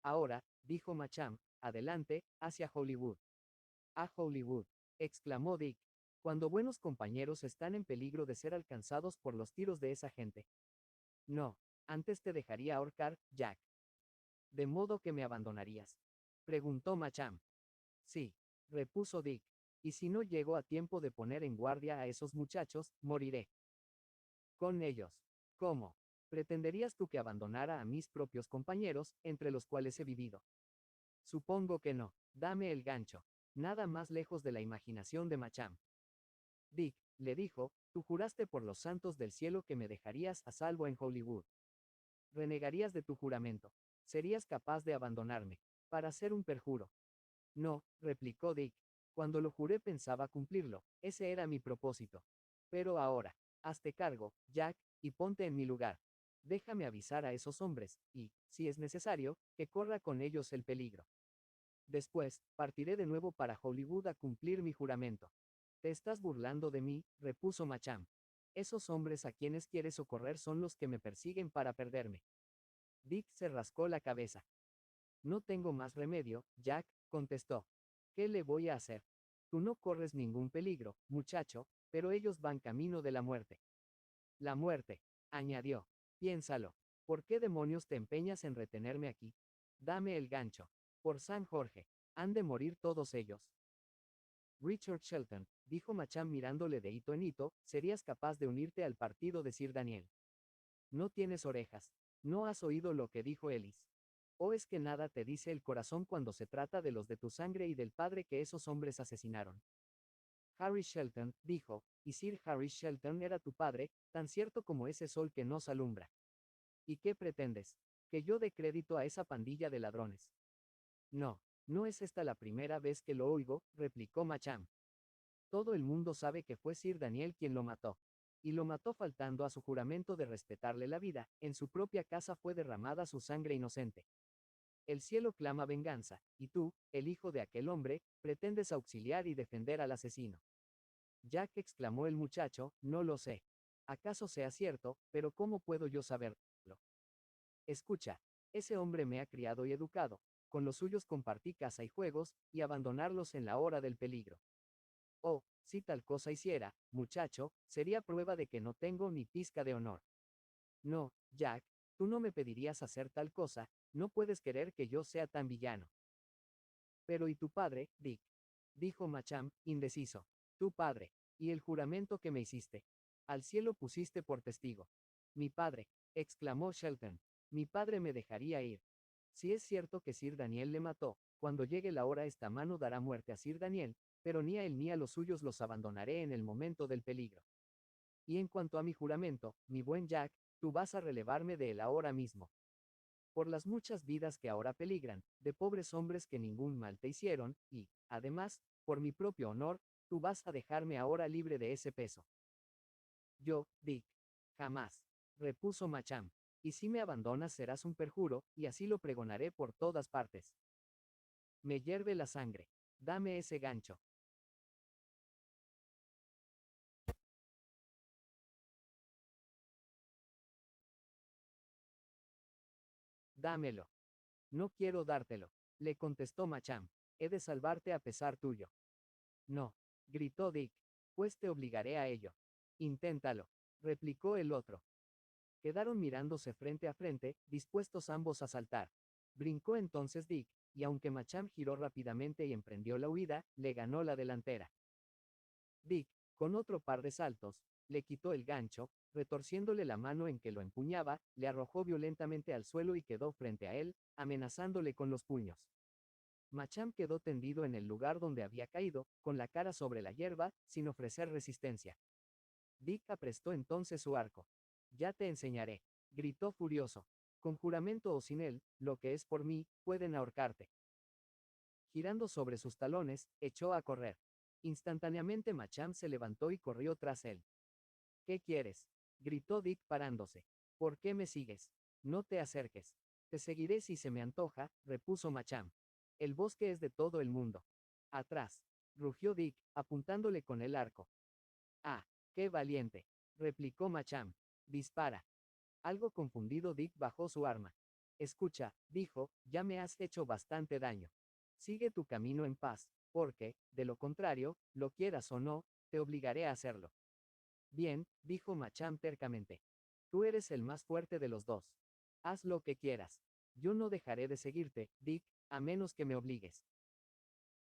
Ahora, dijo Macham, adelante, hacia Hollywood. A Hollywood, exclamó Dick, cuando buenos compañeros están en peligro de ser alcanzados por los tiros de esa gente. No, antes te dejaría ahorcar, Jack. ¿De modo que me abandonarías? Preguntó Macham. Sí, repuso Dick. Y si no llego a tiempo de poner en guardia a esos muchachos, moriré. Con ellos. ¿Cómo? ¿Pretenderías tú que abandonara a mis propios compañeros, entre los cuales he vivido? Supongo que no. Dame el gancho. Nada más lejos de la imaginación de Macham. Dick, le dijo, tú juraste por los santos del cielo que me dejarías a salvo en Hollywood. Renegarías de tu juramento. Serías capaz de abandonarme. Para hacer un perjuro. No, replicó Dick. Cuando lo juré pensaba cumplirlo. Ese era mi propósito. Pero ahora, hazte cargo, Jack, y ponte en mi lugar. Déjame avisar a esos hombres, y, si es necesario, que corra con ellos el peligro. Después, partiré de nuevo para Hollywood a cumplir mi juramento. Te estás burlando de mí, repuso Macham. Esos hombres a quienes quieres socorrer son los que me persiguen para perderme. Dick se rascó la cabeza. No tengo más remedio, Jack, contestó. ¿Qué le voy a hacer? Tú no corres ningún peligro, muchacho, pero ellos van camino de la muerte. La muerte, añadió. Piénsalo. ¿Por qué demonios te empeñas en retenerme aquí? Dame el gancho. Por San Jorge, han de morir todos ellos. Richard Shelton, dijo Macham mirándole de hito en hito, serías capaz de unirte al partido de Sir Daniel. No tienes orejas. ¿No has oído lo que dijo Ellis? ¿O es que nada te dice el corazón cuando se trata de los de tu sangre y del padre que esos hombres asesinaron? Harry Shelton, dijo, y Sir Harry Shelton era tu padre, tan cierto como ese sol que nos alumbra. ¿Y qué pretendes? ¿Que yo dé crédito a esa pandilla de ladrones? No, no es esta la primera vez que lo oigo, replicó Macham. Todo el mundo sabe que fue Sir Daniel quien lo mató. Y lo mató faltando a su juramento de respetarle la vida, en su propia casa fue derramada su sangre inocente. El cielo clama venganza, y tú, el hijo de aquel hombre, pretendes auxiliar y defender al asesino. Jack, exclamó el muchacho, no lo sé. Acaso sea cierto, pero ¿cómo puedo yo saberlo? Escucha, ese hombre me ha criado y educado, con los suyos compartí casa y juegos, y abandonarlos en la hora del peligro. Oh, si tal cosa hiciera, muchacho, sería prueba de que no tengo ni pizca de honor. No, Jack, tú no me pedirías hacer tal cosa, no puedes querer que yo sea tan villano. Pero ¿y tu padre, Dick? Dijo Macham, indeciso. Tu padre, y el juramento que me hiciste. Al cielo pusiste por testigo. Mi padre, exclamó Shelton. Mi padre me dejaría ir. Si es cierto que Sir Daniel le mató, cuando llegue la hora esta mano dará muerte a Sir Daniel, pero ni a él ni a los suyos los abandonaré en el momento del peligro. Y en cuanto a mi juramento, mi buen Jack, tú vas a relevarme de él ahora mismo. Por las muchas vidas que ahora peligran, de pobres hombres que ningún mal te hicieron, y, además, por mi propio honor, tú vas a dejarme ahora libre de ese peso. Yo, Dick. Jamás. Repuso Macham. Y si me abandonas serás un perjuro, y así lo pregonaré por todas partes. Me hierve la sangre. Dame ese gancho. Dámelo. No quiero dártelo, le contestó Macham. He de salvarte a pesar tuyo. No, gritó Dick. Pues te obligaré a ello. Inténtalo, replicó el otro. Quedaron mirándose frente a frente, dispuestos ambos a saltar. Brincó entonces Dick, y aunque Macham giró rápidamente y emprendió la huida, le ganó la delantera. Dick, con otro par de saltos, le quitó el gancho, retorciéndole la mano en que lo empuñaba, le arrojó violentamente al suelo y quedó frente a él, amenazándole con los puños. Macham quedó tendido en el lugar donde había caído, con la cara sobre la hierba, sin ofrecer resistencia. Dick aprestó entonces su arco. Ya te enseñaré, gritó furioso. Con juramento o sin él, lo que es por mí, pueden ahorcarte. Girando sobre sus talones, echó a correr. Instantáneamente Macham se levantó y corrió tras él. ¿Qué quieres? Gritó Dick parándose. ¿Por qué me sigues? No te acerques. Te seguiré si se me antoja, repuso Macham. El bosque es de todo el mundo. Atrás. Rugió Dick, apuntándole con el arco. Ah, qué valiente, replicó Macham. Dispara. Algo confundido Dick bajó su arma. Escucha, dijo, ya me has hecho bastante daño. Sigue tu camino en paz, porque, de lo contrario, lo quieras o no, te obligaré a hacerlo. Bien, dijo Macham tercamente. Tú eres el más fuerte de los dos. Haz lo que quieras. Yo no dejaré de seguirte, Dick, a menos que me obligues.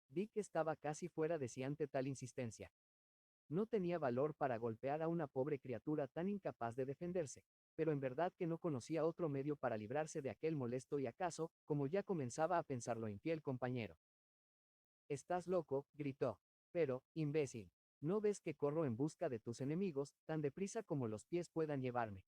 Dick estaba casi fuera de sí ante tal insistencia. No tenía valor para golpear a una pobre criatura tan incapaz de defenderse, pero en verdad que no conocía otro medio para librarse de aquel molesto y acaso, como ya comenzaba a pensarlo infiel compañero. Estás loco, gritó. Pero, imbécil, ¿no ves que corro en busca de tus enemigos, tan deprisa como los pies puedan llevarme?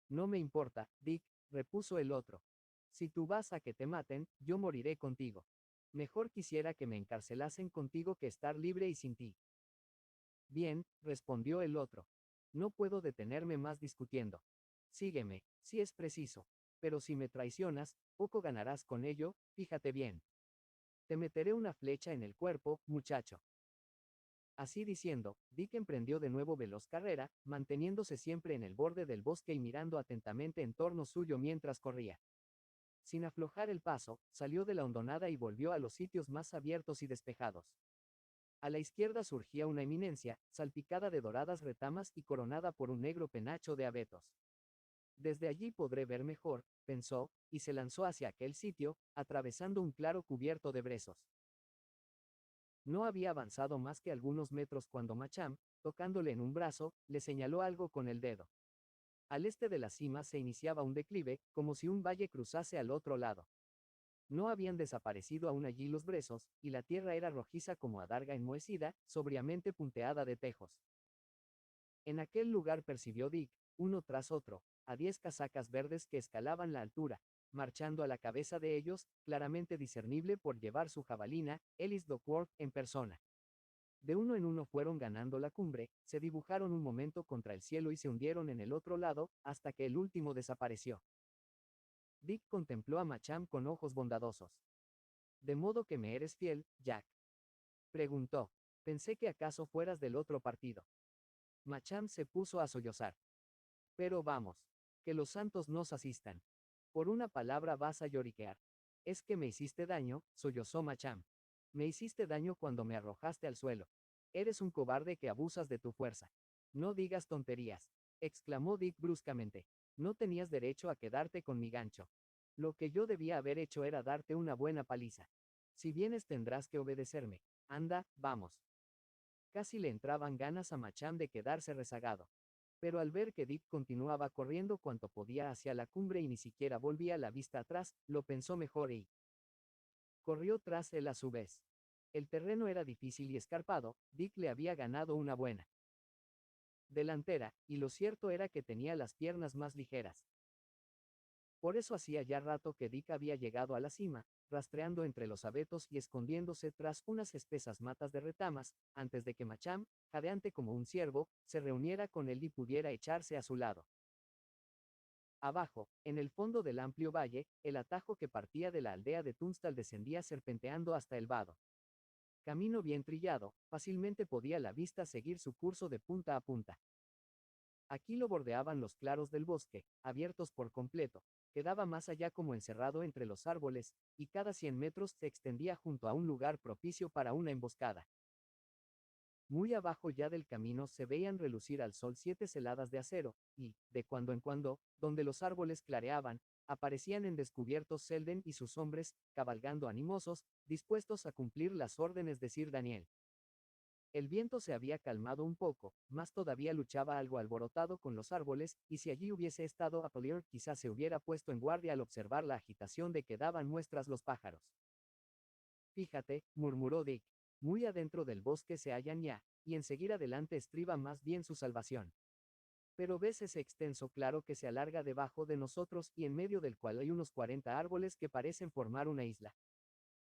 No me importa, Dick, repuso el otro. Si tú vas a que te maten, yo moriré contigo. Mejor quisiera que me encarcelasen contigo que estar libre y sin ti. Bien, respondió el otro. No puedo detenerme más discutiendo. Sígueme, si es preciso. Pero si me traicionas, poco ganarás con ello, fíjate bien. Te meteré una flecha en el cuerpo, muchacho. Así diciendo, Dick emprendió de nuevo veloz carrera, manteniéndose siempre en el borde del bosque y mirando atentamente en torno suyo mientras corría. Sin aflojar el paso, salió de la hondonada y volvió a los sitios más abiertos y despejados. A la izquierda surgía una eminencia, salpicada de doradas retamas y coronada por un negro penacho de abetos. Desde allí podré ver mejor, pensó, y se lanzó hacia aquel sitio, atravesando un claro cubierto de brezos. No había avanzado más que algunos metros cuando Macham, tocándole en un brazo, le señaló algo con el dedo. Al este de la cima se iniciaba un declive, como si un valle cruzase al otro lado. No habían desaparecido aún allí los brezos, y la tierra era rojiza como adarga enmohecida, sobriamente punteada de tejos. En aquel lugar percibió Dick, uno tras otro, a 10 casacas verdes que escalaban la altura, marchando a la cabeza de ellos, claramente discernible por llevar su jabalina, Ellis Duckworth en persona. De uno en uno fueron ganando la cumbre, se dibujaron un momento contra el cielo y se hundieron en el otro lado, hasta que el último desapareció. Dick contempló a Macham con ojos bondadosos. ¿De modo que me eres fiel, Jack? Preguntó. Pensé que acaso fueras del otro partido. Macham se puso a sollozar. Pero vamos. Que los santos nos asistan. Por una palabra vas a lloriquear. Es que me hiciste daño, sollozó Macham. Me hiciste daño cuando me arrojaste al suelo. Eres un cobarde que abusas de tu fuerza. No digas tonterías, exclamó Dick bruscamente. No tenías derecho a quedarte con mi gancho. Lo que yo debía haber hecho era darte una buena paliza. Si vienes tendrás que obedecerme. Anda, vamos. Casi le entraban ganas a Macham de quedarse rezagado. Pero al ver que Dick continuaba corriendo cuanto podía hacia la cumbre y ni siquiera volvía la vista atrás, lo pensó mejor y corrió tras él a su vez. El terreno era difícil y escarpado, Dick le había ganado una buena delantera, y lo cierto era que tenía las piernas más ligeras. Por eso hacía ya rato que Dick había llegado a la cima, rastreando entre los abetos y escondiéndose tras unas espesas matas de retamas, antes de que Macham, jadeante como un ciervo, se reuniera con él y pudiera echarse a su lado. Abajo, en el fondo del amplio valle, el atajo que partía de la aldea de Tunstall descendía serpenteando hasta el vado. Camino bien trillado, fácilmente podía la vista seguir su curso de punta a punta. Aquí lo bordeaban los claros del bosque, abiertos por completo, quedaba más allá como encerrado entre los árboles, y cada 100 metros se extendía junto a un lugar propicio para una emboscada. Muy abajo ya del camino se veían relucir al sol 7 celadas de acero, y, de cuando en cuando, donde los árboles clareaban, aparecían en descubierto Selden y sus hombres, cabalgando animosos, dispuestos a cumplir las órdenes de Sir Daniel. El viento se había calmado un poco, mas todavía luchaba algo alborotado con los árboles, y si allí hubiese estado Appelier quizás se hubiera puesto en guardia al observar la agitación de que daban muestras los pájaros. Fíjate, murmuró Dick, muy adentro del bosque se hallan ya, y en seguir adelante estriba más bien su salvación. Pero ves ese extenso claro que se alarga debajo de nosotros y en medio del cual hay unos 40 árboles que parecen formar una isla.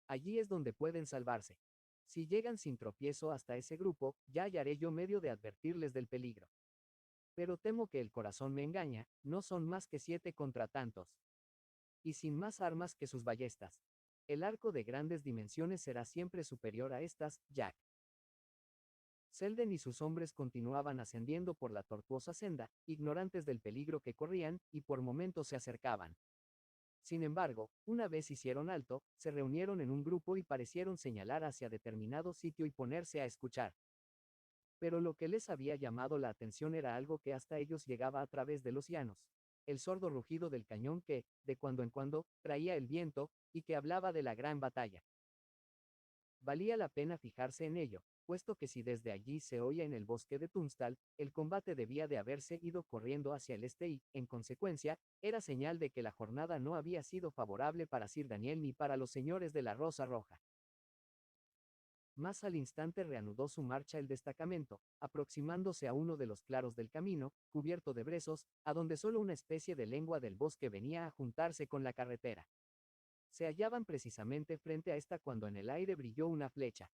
Allí es donde pueden salvarse. Si llegan sin tropiezo hasta ese grupo, ya hallaré yo medio de advertirles del peligro. Pero temo que el corazón me engaña, no son más que 7 contra tantos. Y sin más armas que sus ballestas. El arco de grandes dimensiones será siempre superior a estas, Jack. Selden y sus hombres continuaban ascendiendo por la tortuosa senda, ignorantes del peligro que corrían, y por momentos se acercaban. Sin embargo, una vez hicieron alto, se reunieron en un grupo y parecieron señalar hacia determinado sitio y ponerse a escuchar. Pero lo que les había llamado la atención era algo que hasta ellos llegaba a través de los llanos. El sordo rugido del cañón que, de cuando en cuando, traía el viento, y que hablaba de la gran batalla. Valía la pena fijarse en ello, puesto que si desde allí se oía en el bosque de Tunstall, el combate debía de haberse ido corriendo hacia el este y, en consecuencia, era señal de que la jornada no había sido favorable para Sir Daniel ni para los señores de la Rosa Roja. Más al instante reanudó su marcha el destacamento, aproximándose a uno de los claros del camino, cubierto de brezos, a donde solo una especie de lengua del bosque venía a juntarse con la carretera. Se hallaban precisamente frente a esta cuando en el aire brilló una flecha.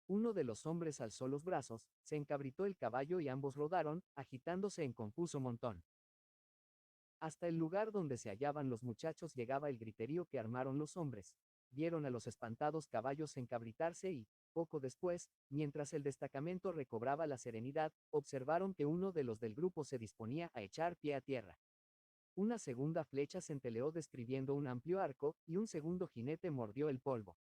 Uno de los hombres alzó los brazos, se encabritó el caballo y ambos rodaron, agitándose en confuso montón. Hasta el lugar donde se hallaban los muchachos llegaba el griterío que armaron los hombres. Vieron a los espantados caballos encabritarse y, poco después, mientras el destacamento recobraba la serenidad, observaron que uno de los del grupo se disponía a echar pie a tierra. Una segunda flecha centelleó describiendo un amplio arco, y un segundo jinete mordió el polvo.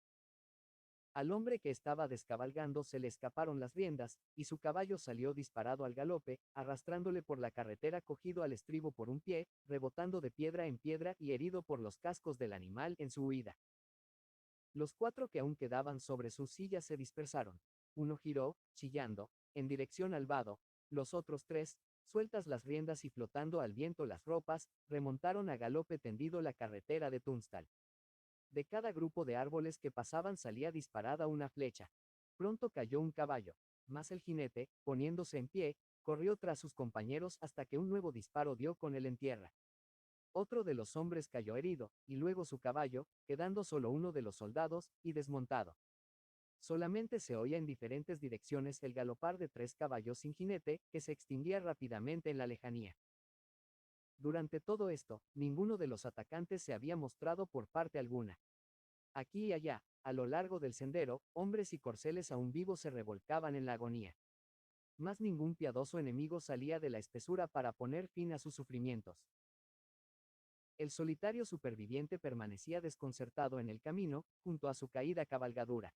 Al hombre que estaba descabalgando se le escaparon las riendas, y su caballo salió disparado al galope, arrastrándole por la carretera cogido al estribo por un pie, rebotando de piedra en piedra y herido por los cascos del animal en su huida. Los 4 que aún quedaban sobre sus sillas se dispersaron. Uno giró, chillando, en dirección al vado, los otros 3, sueltas las riendas y flotando al viento las ropas, remontaron a galope tendido la carretera de Tunstall. De cada grupo de árboles que pasaban salía disparada una flecha. Pronto cayó un caballo, mas el jinete, poniéndose en pie, corrió tras sus compañeros hasta que un nuevo disparo dio con él en tierra. Otro de los hombres cayó herido, y luego su caballo, quedando solo uno de los soldados, y desmontado. Solamente se oía en diferentes direcciones el galopar de 3 caballos sin jinete, que se extinguía rápidamente en la lejanía. Durante todo esto, ninguno de los atacantes se había mostrado por parte alguna. Aquí y allá, a lo largo del sendero, hombres y corceles aún vivos se revolcaban en la agonía. Mas ningún piadoso enemigo salía de la espesura para poner fin a sus sufrimientos. El solitario superviviente permanecía desconcertado en el camino, junto a su caída cabalgadura.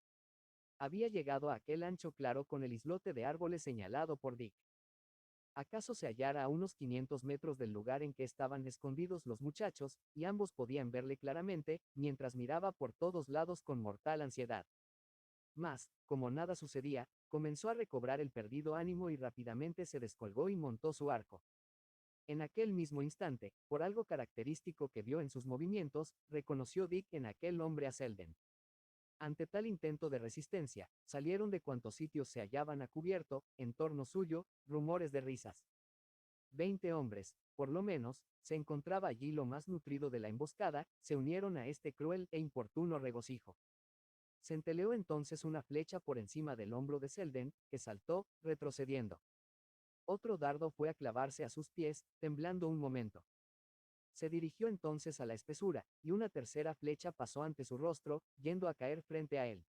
Había llegado a aquel ancho claro con el islote de árboles señalado por Dick. Acaso se hallara a unos 500 metros del lugar en que estaban escondidos los muchachos, y ambos podían verle claramente, mientras miraba por todos lados con mortal ansiedad. Mas, como nada sucedía, comenzó a recobrar el perdido ánimo y rápidamente se descolgó y montó su arco. En aquel mismo instante, por algo característico que vio en sus movimientos, reconoció Dick en aquel hombre a Selden. Ante tal intento de resistencia, salieron de cuantos sitios se hallaban a cubierto, en torno suyo, rumores de risas. 20 hombres, por lo menos, se encontraba allí lo más nutrido de la emboscada, se unieron a este cruel e importuno regocijo. Centeleó entonces una flecha por encima del hombro de Selden, que saltó, retrocediendo. Otro dardo fue a clavarse a sus pies, temblando un momento. Se dirigió entonces a la espesura, y una tercera flecha pasó ante su rostro, yendo a caer frente a él.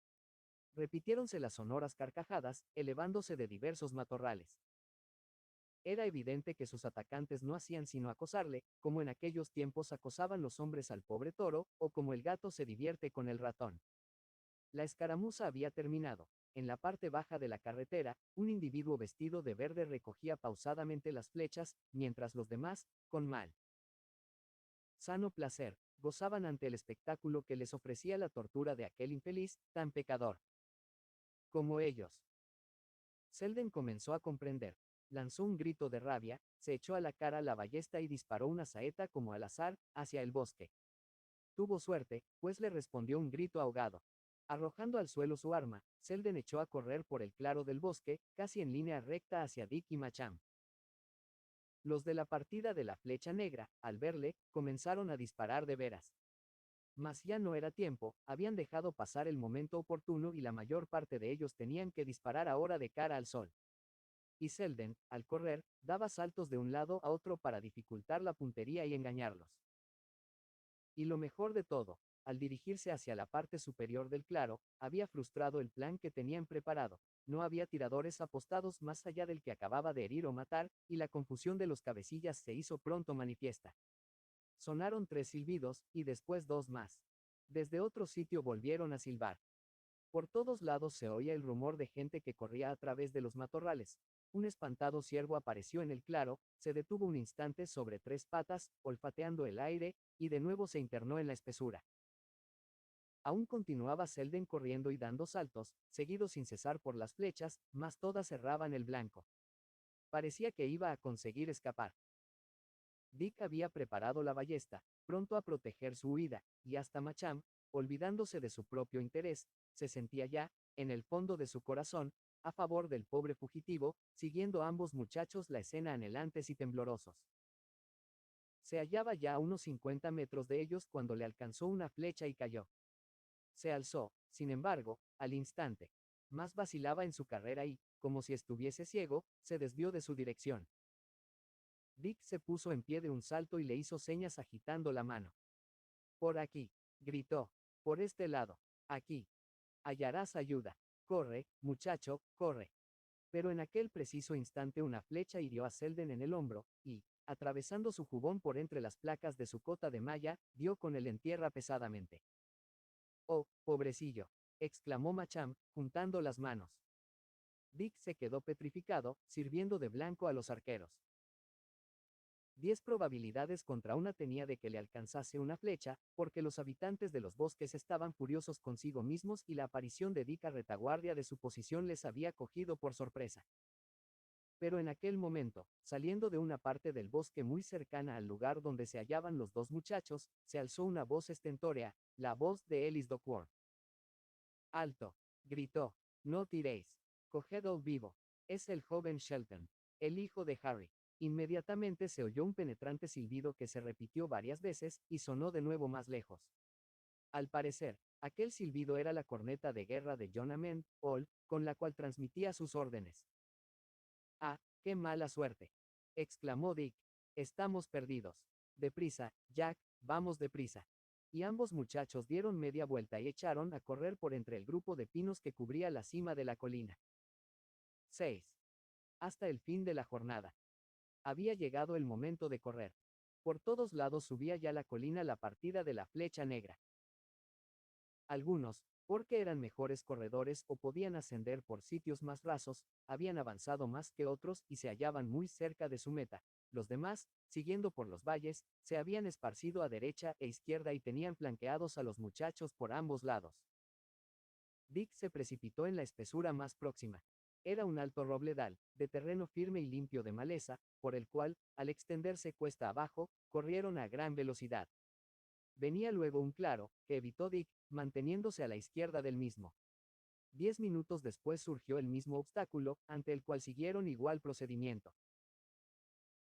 Repitiéronse las sonoras carcajadas, elevándose de diversos matorrales. Era evidente que sus atacantes no hacían sino acosarle, como en aquellos tiempos acosaban los hombres al pobre toro, o como el gato se divierte con el ratón. La escaramuza había terminado. En la parte baja de la carretera, un individuo vestido de verde recogía pausadamente las flechas, mientras los demás, con mal sano placer, gozaban ante el espectáculo que les ofrecía la tortura de aquel infeliz, tan pecador como ellos. Selden comenzó a comprender. Lanzó un grito de rabia, se echó a la cara la ballesta y disparó una saeta como al azar, hacia el bosque. Tuvo suerte, pues le respondió un grito ahogado. Arrojando al suelo su arma, Selden echó a correr por el claro del bosque, casi en línea recta hacia Dick y Macham. Los de la partida de la Flecha Negra, al verle, comenzaron a disparar de veras. Mas ya no era tiempo, habían dejado pasar el momento oportuno y la mayor parte de ellos tenían que disparar ahora de cara al sol. Y Selden, al correr, daba saltos de un lado a otro para dificultar la puntería y engañarlos. Y lo mejor de todo, al dirigirse hacia la parte superior del claro, había frustrado el plan que tenían preparado. No había tiradores apostados más allá del que acababa de herir o matar, y la confusión de los cabecillas se hizo pronto manifiesta. Sonaron 3 silbidos, y después 2 más. Desde otro sitio volvieron a silbar. Por todos lados se oía el rumor de gente que corría a través de los matorrales. Un espantado ciervo apareció en el claro, se detuvo un instante sobre 3 patas, olfateando el aire, y de nuevo se internó en la espesura. Aún continuaba Selden corriendo y dando saltos, seguido sin cesar por las flechas, mas todas cerraban el blanco. Parecía que iba a conseguir escapar. Dick había preparado la ballesta, pronto a proteger su huida, y hasta Macham, olvidándose de su propio interés, se sentía ya, en el fondo de su corazón, a favor del pobre fugitivo, siguiendo ambos muchachos la escena anhelantes y temblorosos. Se hallaba ya a unos 50 metros de ellos cuando le alcanzó una flecha y cayó. Se alzó, sin embargo, al instante. Más vacilaba en su carrera y, como si estuviese ciego, se desvió de su dirección. Dick se puso en pie de un salto y le hizo señas agitando la mano. Por aquí, gritó. Por este lado. Aquí. Hallarás ayuda. Corre, muchacho, corre. Pero en aquel preciso instante una flecha hirió a Selden en el hombro, y, atravesando su jubón por entre las placas de su cota de malla, dio con él en tierra pesadamente. Oh, pobrecillo, exclamó Macham, juntando las manos. Dick se quedó petrificado, sirviendo de blanco a los arqueros. 10 probabilidades contra una tenía de que le alcanzase una flecha, porque los habitantes de los bosques estaban furiosos consigo mismos y la aparición de Dick a retaguardia de su posición les había cogido por sorpresa. Pero en aquel momento, saliendo de una parte del bosque muy cercana al lugar donde se hallaban los dos muchachos, se alzó una voz estentórea, la voz de Ellis Duckworth. ¡Alto! Gritó. No tiréis. Cogedlo vivo. Es el joven Shelton, el hijo de Harry. Inmediatamente se oyó un penetrante silbido que se repitió varias veces, y sonó de nuevo más lejos. Al parecer, aquel silbido era la corneta de guerra de John Amend Hall, con la cual transmitía sus órdenes. ¡Ah, qué mala suerte! Exclamó Dick. Estamos perdidos. Deprisa, Jack, vamos deprisa. Y ambos muchachos dieron media vuelta y echaron a correr por entre el grupo de pinos que cubría la cima de la colina. 6. Hasta el fin de la jornada. Había llegado el momento de correr. Por todos lados subía ya la colina la partida de la Flecha Negra. Algunos, porque eran mejores corredores o podían ascender por sitios más rasos, habían avanzado más que otros y se hallaban muy cerca de su meta. Los demás, siguiendo por los valles, se habían esparcido a derecha e izquierda y tenían flanqueados a los muchachos por ambos lados. Dick se precipitó en la espesura más próxima. Era un alto robledal, de terreno firme y limpio de maleza, por el cual, al extenderse cuesta abajo, corrieron a gran velocidad. Venía luego un claro, que evitó Dick, manteniéndose a la izquierda del mismo. 10 minutos después surgió el mismo obstáculo, ante el cual siguieron igual procedimiento.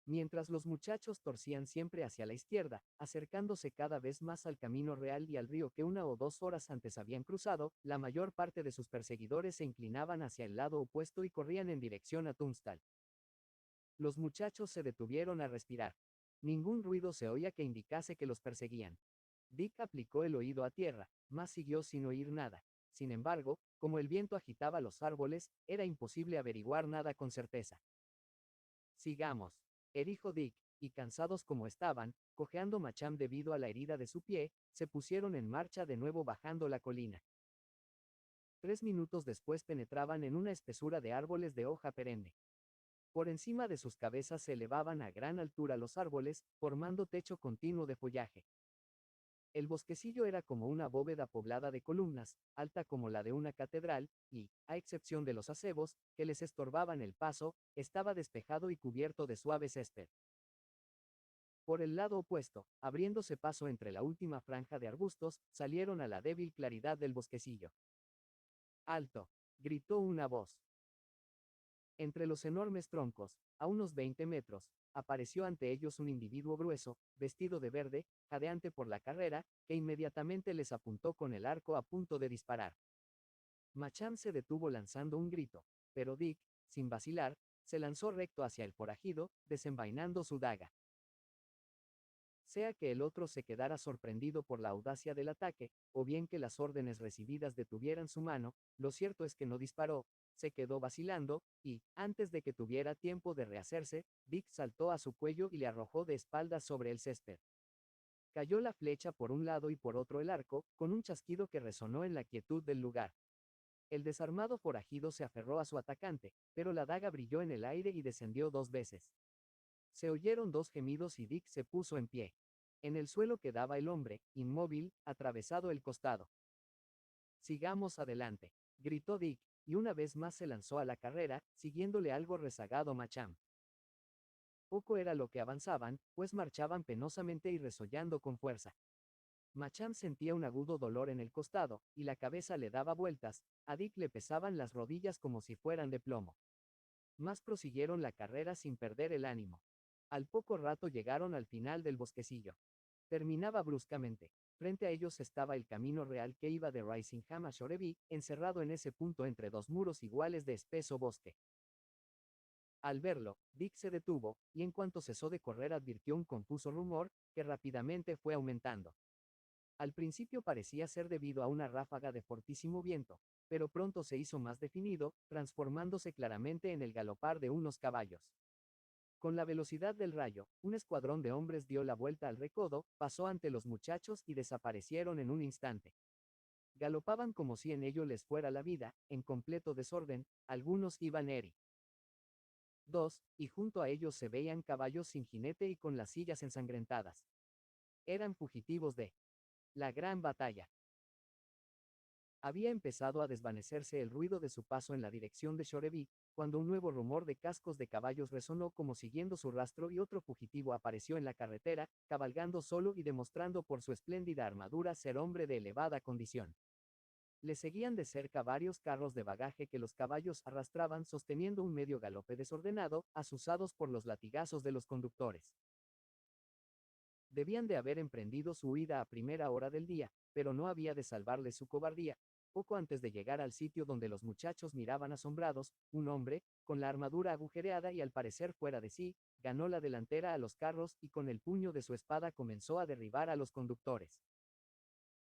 Mientras los muchachos torcían siempre hacia la izquierda, acercándose cada vez más al camino real y al río que 1 o 2 horas antes habían cruzado, la mayor parte de sus perseguidores se inclinaban hacia el lado opuesto y corrían en dirección a Tunstall. Los muchachos se detuvieron a respirar. Ningún ruido se oía que indicase que los perseguían. Dick aplicó el oído a tierra, mas siguió sin oír nada. Sin embargo, como el viento agitaba los árboles, era imposible averiguar nada con certeza. Sigamos, dijo Dick, y cansados como estaban, cojeando Macham debido a la herida de su pie, se pusieron en marcha de nuevo bajando la colina. 3 minutos después penetraban en una espesura de árboles de hoja perenne. Por encima de sus cabezas se elevaban a gran altura los árboles, formando techo continuo de follaje. El bosquecillo era como una bóveda poblada de columnas, alta como la de una catedral, y, a excepción de los acebos, que les estorbaban el paso, estaba despejado y cubierto de suave césped. Por el lado opuesto, abriéndose paso entre la última franja de arbustos, salieron a la débil claridad del bosquecillo. ¡Alto! Gritó una voz. Entre los enormes troncos, a unos 20 metros, apareció ante ellos un individuo grueso, vestido de verde, jadeante por la carrera, que inmediatamente les apuntó con el arco a punto de disparar. Macham se detuvo lanzando un grito, pero Dick, sin vacilar, se lanzó recto hacia el forajido, desenvainando su daga. Sea que el otro se quedara sorprendido por la audacia del ataque, o bien que las órdenes recibidas detuvieran su mano, lo cierto es que no disparó, se quedó vacilando, y, antes de que tuviera tiempo de rehacerse, Dick saltó a su cuello y le arrojó de espaldas sobre el césped. Cayó la flecha por un lado y por otro el arco, con un chasquido que resonó en la quietud del lugar. El desarmado forajido se aferró a su atacante, pero la daga brilló en el aire y descendió 2 veces. Se oyeron 2 gemidos y Dick se puso en pie. En el suelo quedaba el hombre, inmóvil, atravesado el costado. Sigamos adelante, gritó Dick, y una vez más se lanzó a la carrera, siguiéndole algo rezagado Macham. Poco era lo que avanzaban, pues marchaban penosamente y resollando con fuerza. Macham sentía un agudo dolor en el costado, y la cabeza le daba vueltas, a Dick le pesaban las rodillas como si fueran de plomo. Mas prosiguieron la carrera sin perder el ánimo. Al poco rato llegaron al final del bosquecillo. Terminaba bruscamente. Frente a ellos estaba el camino real que iba de Risingham a Shoreby, encerrado en ese punto entre 2 muros iguales de espeso bosque. Al verlo, Dick se detuvo, y en cuanto cesó de correr advirtió un confuso rumor, que rápidamente fue aumentando. Al principio parecía ser debido a una ráfaga de fortísimo viento, pero pronto se hizo más definido, transformándose claramente en el galopar de unos caballos. Con la velocidad del rayo, un escuadrón de hombres dio la vuelta al recodo, pasó ante los muchachos y desaparecieron en un instante. Galopaban como si en ello les fuera la vida, en completo desorden, algunos iban eri. Dos, y junto a ellos se veían caballos sin jinete y con las sillas ensangrentadas. Eran fugitivos de la gran batalla. Había empezado a desvanecerse el ruido de su paso en la dirección de Shoreby, cuando un nuevo rumor de cascos de caballos resonó como siguiendo su rastro y otro fugitivo apareció en la carretera, cabalgando solo y demostrando por su espléndida armadura ser hombre de elevada condición. Le seguían de cerca varios carros de bagaje que los caballos arrastraban sosteniendo un medio galope desordenado, azuzados por los latigazos de los conductores. Debían de haber emprendido su huida a primera hora del día, pero no había de salvarles su cobardía. Poco antes de llegar al sitio donde los muchachos miraban asombrados, un hombre, con la armadura agujereada y al parecer fuera de sí, ganó la delantera a los carros y con el puño de su espada comenzó a derribar a los conductores.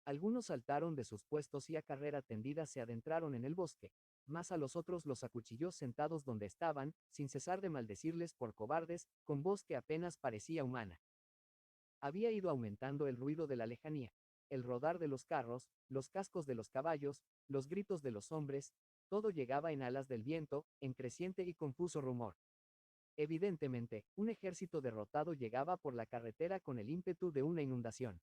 Algunos saltaron de sus puestos y a carrera tendida se adentraron en el bosque, mas a los otros los acuchilló sentados donde estaban, sin cesar de maldecirles por cobardes, con voz que apenas parecía humana. Había ido aumentando el ruido de la lejanía, el rodar de los carros, los cascos de los caballos, los gritos de los hombres, todo llegaba en alas del viento, en creciente y confuso rumor. Evidentemente, un ejército derrotado llegaba por la carretera con el ímpetu de una inundación.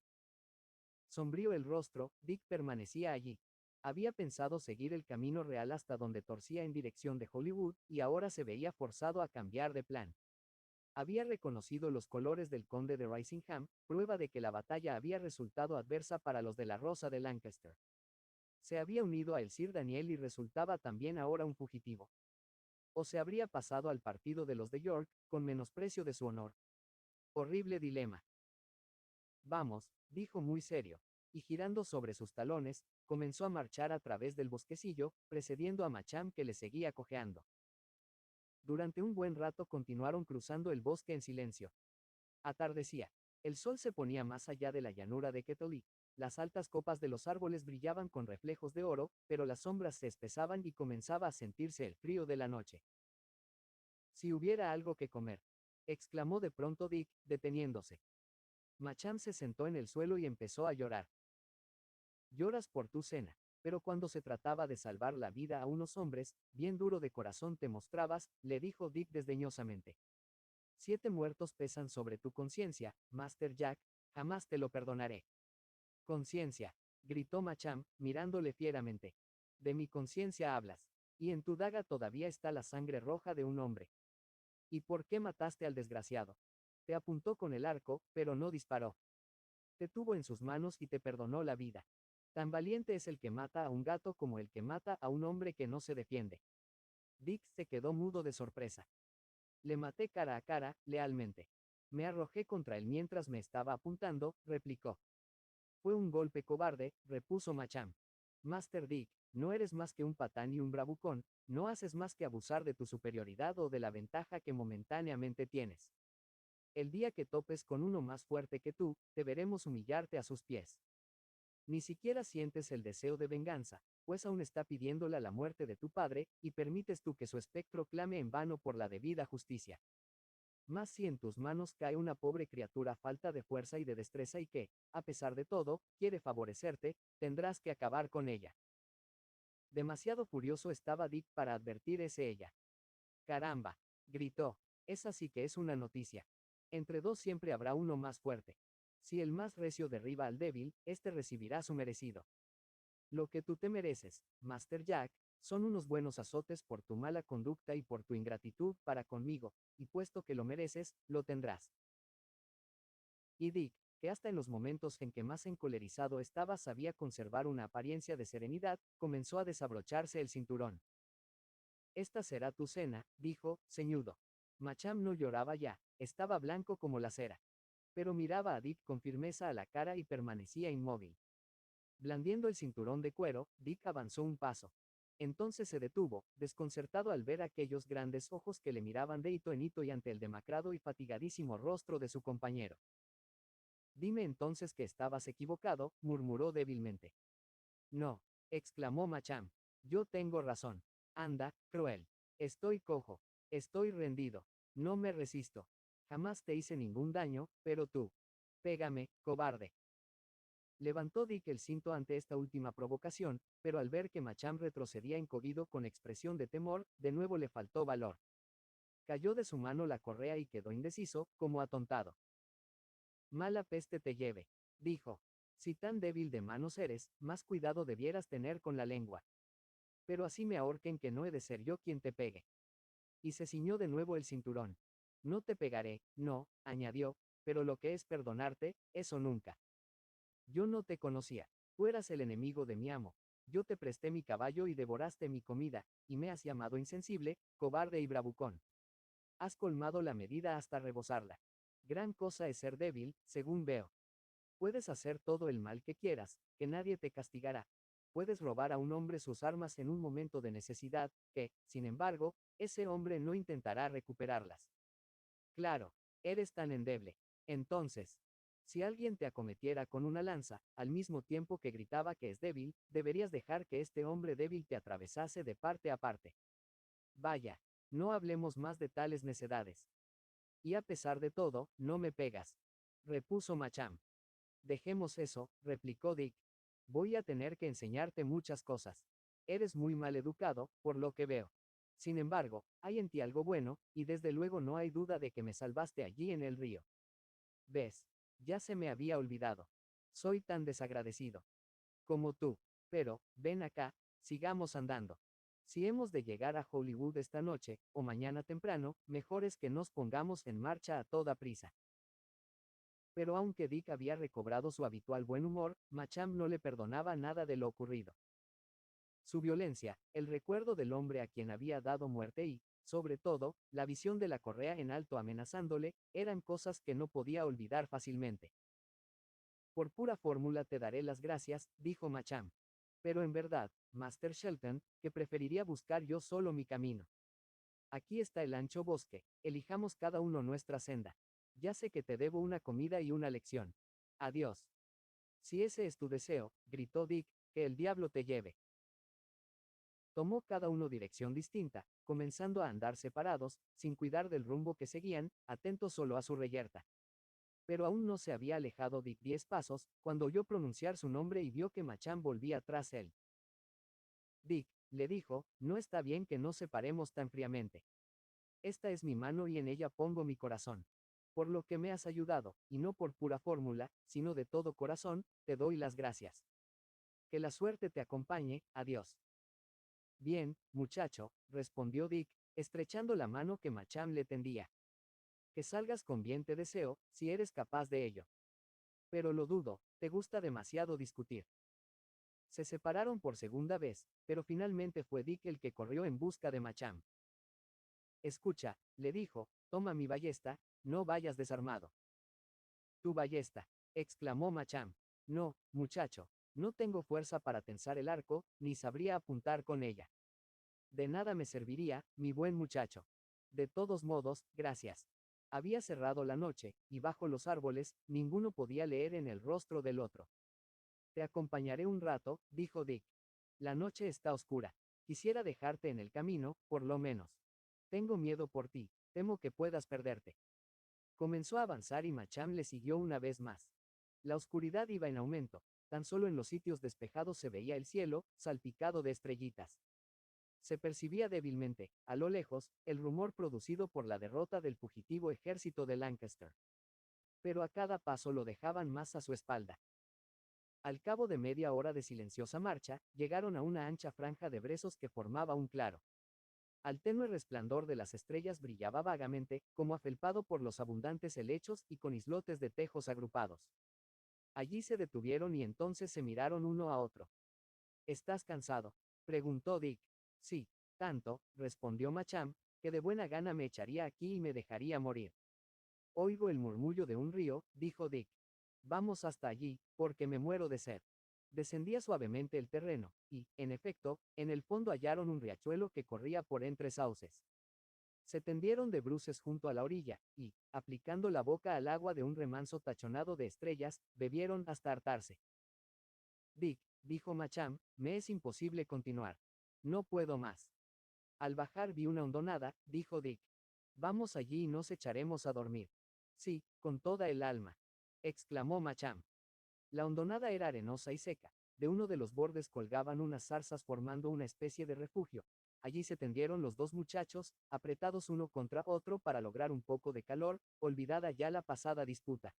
Sombrío el rostro, Dick permanecía allí. Había pensado seguir el camino real hasta donde torcía en dirección de Hollywood, y ahora se veía forzado a cambiar de plan. Había reconocido los colores del conde de Risingham, prueba de que la batalla había resultado adversa para los de la Rosa de Lancaster. Se había unido a el Sir Daniel y resultaba también ahora un fugitivo. O se habría pasado al partido de los de York, con menosprecio de su honor. Horrible dilema. Vamos, dijo muy serio, y girando sobre sus talones, comenzó a marchar a través del bosquecillo, precediendo a Macham que le seguía cojeando. Durante un buen rato continuaron cruzando el bosque en silencio. Atardecía. El sol se ponía más allá de la llanura de Kettle. Las altas copas de los árboles brillaban con reflejos de oro, pero las sombras se espesaban y comenzaba a sentirse el frío de la noche. Si hubiera algo que comer, exclamó de pronto Dick, deteniéndose. Macham se sentó en el suelo y empezó a llorar. Lloras por tu cena, pero cuando se trataba de salvar la vida a unos hombres, bien duro de corazón te mostrabas, le dijo Dick desdeñosamente. 7 muertos pesan sobre tu conciencia, Master Jack, jamás te lo perdonaré. Conciencia, gritó Macham, mirándole fieramente. De mi conciencia hablas, y en tu daga todavía está la sangre roja de un hombre. ¿Y por qué mataste al desgraciado? Te apuntó con el arco, pero no disparó. Te tuvo en sus manos y te perdonó la vida. Tan valiente es el que mata a un gato como el que mata a un hombre que no se defiende. Dick se quedó mudo de sorpresa. Le maté cara a cara, lealmente. Me arrojé contra él mientras me estaba apuntando, replicó. Fue un golpe cobarde, repuso Macham. Master Dick, no eres más que un patán y un bravucón, no haces más que abusar de tu superioridad o de la ventaja que momentáneamente tienes. El día que topes con uno más fuerte que tú, te veremos humillarte a sus pies. Ni siquiera sientes el deseo de venganza, pues aún está pidiéndole la muerte de tu padre, y permites tú que su espectro clame en vano por la debida justicia. Mas si en tus manos cae una pobre criatura falta de fuerza y de destreza y que, a pesar de todo, quiere favorecerte, tendrás que acabar con ella. Demasiado furioso estaba Dick para advertir ella. Caramba, gritó, esa sí que es una noticia. Entre dos siempre habrá uno más fuerte. Si el más recio derriba al débil, éste recibirá su merecido. Lo que tú te mereces, Master Jack, son unos buenos azotes por tu mala conducta y por tu ingratitud para conmigo, y puesto que lo mereces, lo tendrás. Y Dick, que hasta en los momentos en que más encolerizado estaba sabía conservar una apariencia de serenidad, comenzó a desabrocharse el cinturón. Esta será tu cena, dijo, ceñudo. Macham no lloraba ya, estaba blanco como la cera. Pero miraba a Dick con firmeza a la cara y permanecía inmóvil. Blandiendo el cinturón de cuero, Dick avanzó un paso. Entonces se detuvo, desconcertado al ver aquellos grandes ojos que le miraban de hito en hito y ante el demacrado y fatigadísimo rostro de su compañero. Dime entonces que estabas equivocado, murmuró débilmente. No, exclamó Macham. Yo tengo razón. Anda, cruel. Estoy cojo. Estoy rendido. No me resisto. Jamás te hice ningún daño, pero tú. Pégame, cobarde. Levantó Dick el cinto ante esta última provocación, pero al ver que Macham retrocedía encogido con expresión de temor, de nuevo le faltó valor. Cayó de su mano la correa y quedó indeciso, como atontado. Mala peste te lleve, dijo. Si tan débil de manos eres, más cuidado debieras tener con la lengua. Pero así me ahorquen que no he de ser yo quien te pegue. Y se ciñó de nuevo el cinturón. No te pegaré, no, añadió, pero lo que es perdonarte, eso nunca. Yo no te conocía. Tú eras el enemigo de mi amo. Yo te presté mi caballo y devoraste mi comida, y me has llamado insensible, cobarde y bravucón. Has colmado la medida hasta rebosarla. Gran cosa es ser débil, según veo. Puedes hacer todo el mal que quieras, que nadie te castigará. Puedes robar a un hombre sus armas en un momento de necesidad, que, sin embargo, ese hombre no intentará recuperarlas. Claro, eres tan endeble. Entonces, si alguien te acometiera con una lanza, al mismo tiempo que gritaba que es débil, deberías dejar que este hombre débil te atravesase de parte a parte. Vaya, no hablemos más de tales necedades. Y a pesar de todo, no me pegas. Repuso Macham. Dejemos eso, replicó Dick. Voy a tener que enseñarte muchas cosas. Eres muy mal educado, por lo que veo. Sin embargo, hay en ti algo bueno, y desde luego no hay duda de que me salvaste allí en el río. ¿Ves? Ya se me había olvidado. Soy tan desagradecido. Como tú. Pero, ven acá, sigamos andando. Si hemos de llegar a Hollywood esta noche, o mañana temprano, mejor es que nos pongamos en marcha a toda prisa. Pero aunque Dick había recobrado su habitual buen humor, Macham no le perdonaba nada de lo ocurrido. Su violencia, el recuerdo del hombre a quien había dado muerte y, sobre todo, la visión de la correa en alto amenazándole, eran cosas que no podía olvidar fácilmente. Por pura fórmula te daré las gracias, dijo Macham. Pero en verdad, Master Shelton, que preferiría buscar yo solo mi camino. Aquí está el ancho bosque, elijamos cada uno nuestra senda. Ya sé que te debo una comida y una lección. Adiós. Si ese es tu deseo, gritó Dick, que el diablo te lleve. Tomó cada uno dirección distinta, comenzando a andar separados, sin cuidar del rumbo que seguían, atentos solo a su reyerta. Pero aún no se había alejado Dick 10 pasos, cuando oyó pronunciar su nombre y vio que Macham volvía tras él. Dick, le dijo, no está bien que nos separemos tan fríamente. Esta es mi mano y en ella pongo mi corazón. Por lo que me has ayudado, y no por pura fórmula, sino de todo corazón, te doy las gracias. Que la suerte te acompañe, adiós. Bien, muchacho, respondió Dick, estrechando la mano que Macham le tendía. Que salgas con bien te deseo, si eres capaz de ello. Pero lo dudo, te gusta demasiado discutir. Se separaron por segunda vez, pero finalmente fue Dick el que corrió en busca de Macham. Escucha, le dijo, toma mi ballesta, no vayas desarmado. Tu ballesta, exclamó Macham. No, muchacho, no tengo fuerza para tensar el arco, ni sabría apuntar con ella. De nada me serviría, mi buen muchacho. De todos modos, gracias. Había cerrado la noche, y bajo los árboles, ninguno podía leer en el rostro del otro. Te acompañaré un rato, dijo Dick. La noche está oscura. Quisiera dejarte en el camino, por lo menos. Tengo miedo por ti, temo que puedas perderte. Comenzó a avanzar y Macham le siguió una vez más. La oscuridad iba en aumento, tan solo en los sitios despejados se veía el cielo, salpicado de estrellitas. Se percibía débilmente, a lo lejos, el rumor producido por la derrota del fugitivo ejército de Lancaster. Pero a cada paso lo dejaban más a su espalda. Al cabo de media hora de silenciosa marcha, llegaron a una ancha franja de brezos que formaba un claro. Al tenue resplandor de las estrellas brillaba vagamente, como afelpado por los abundantes helechos y con islotes de tejos agrupados. Allí se detuvieron y entonces se miraron uno a otro. ¿Estás cansado?, preguntó Dick. Sí, tanto, respondió Macham, que de buena gana me echaría aquí y me dejaría morir. Oigo el murmullo de un río, dijo Dick. Vamos hasta allí, porque me muero de sed. Descendía suavemente el terreno, y, en efecto, en el fondo hallaron un riachuelo que corría por entre sauces. Se tendieron de bruces junto a la orilla, y, aplicando la boca al agua de un remanso tachonado de estrellas, bebieron hasta hartarse. Dick, dijo Macham, me es imposible continuar. No puedo más. Al bajar vi una hondonada, dijo Dick. Vamos allí y nos echaremos a dormir. Sí, con toda el alma, exclamó Macham. La hondonada era arenosa y seca. De uno de los bordes colgaban unas zarzas formando una especie de refugio. Allí se tendieron los dos muchachos, apretados uno contra otro para lograr un poco de calor, olvidada ya la pasada disputa.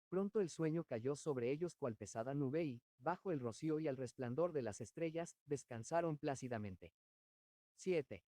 Pronto el sueño cayó sobre ellos cual pesada nube y, bajo el rocío y el resplandor de las estrellas, descansaron plácidamente. 7.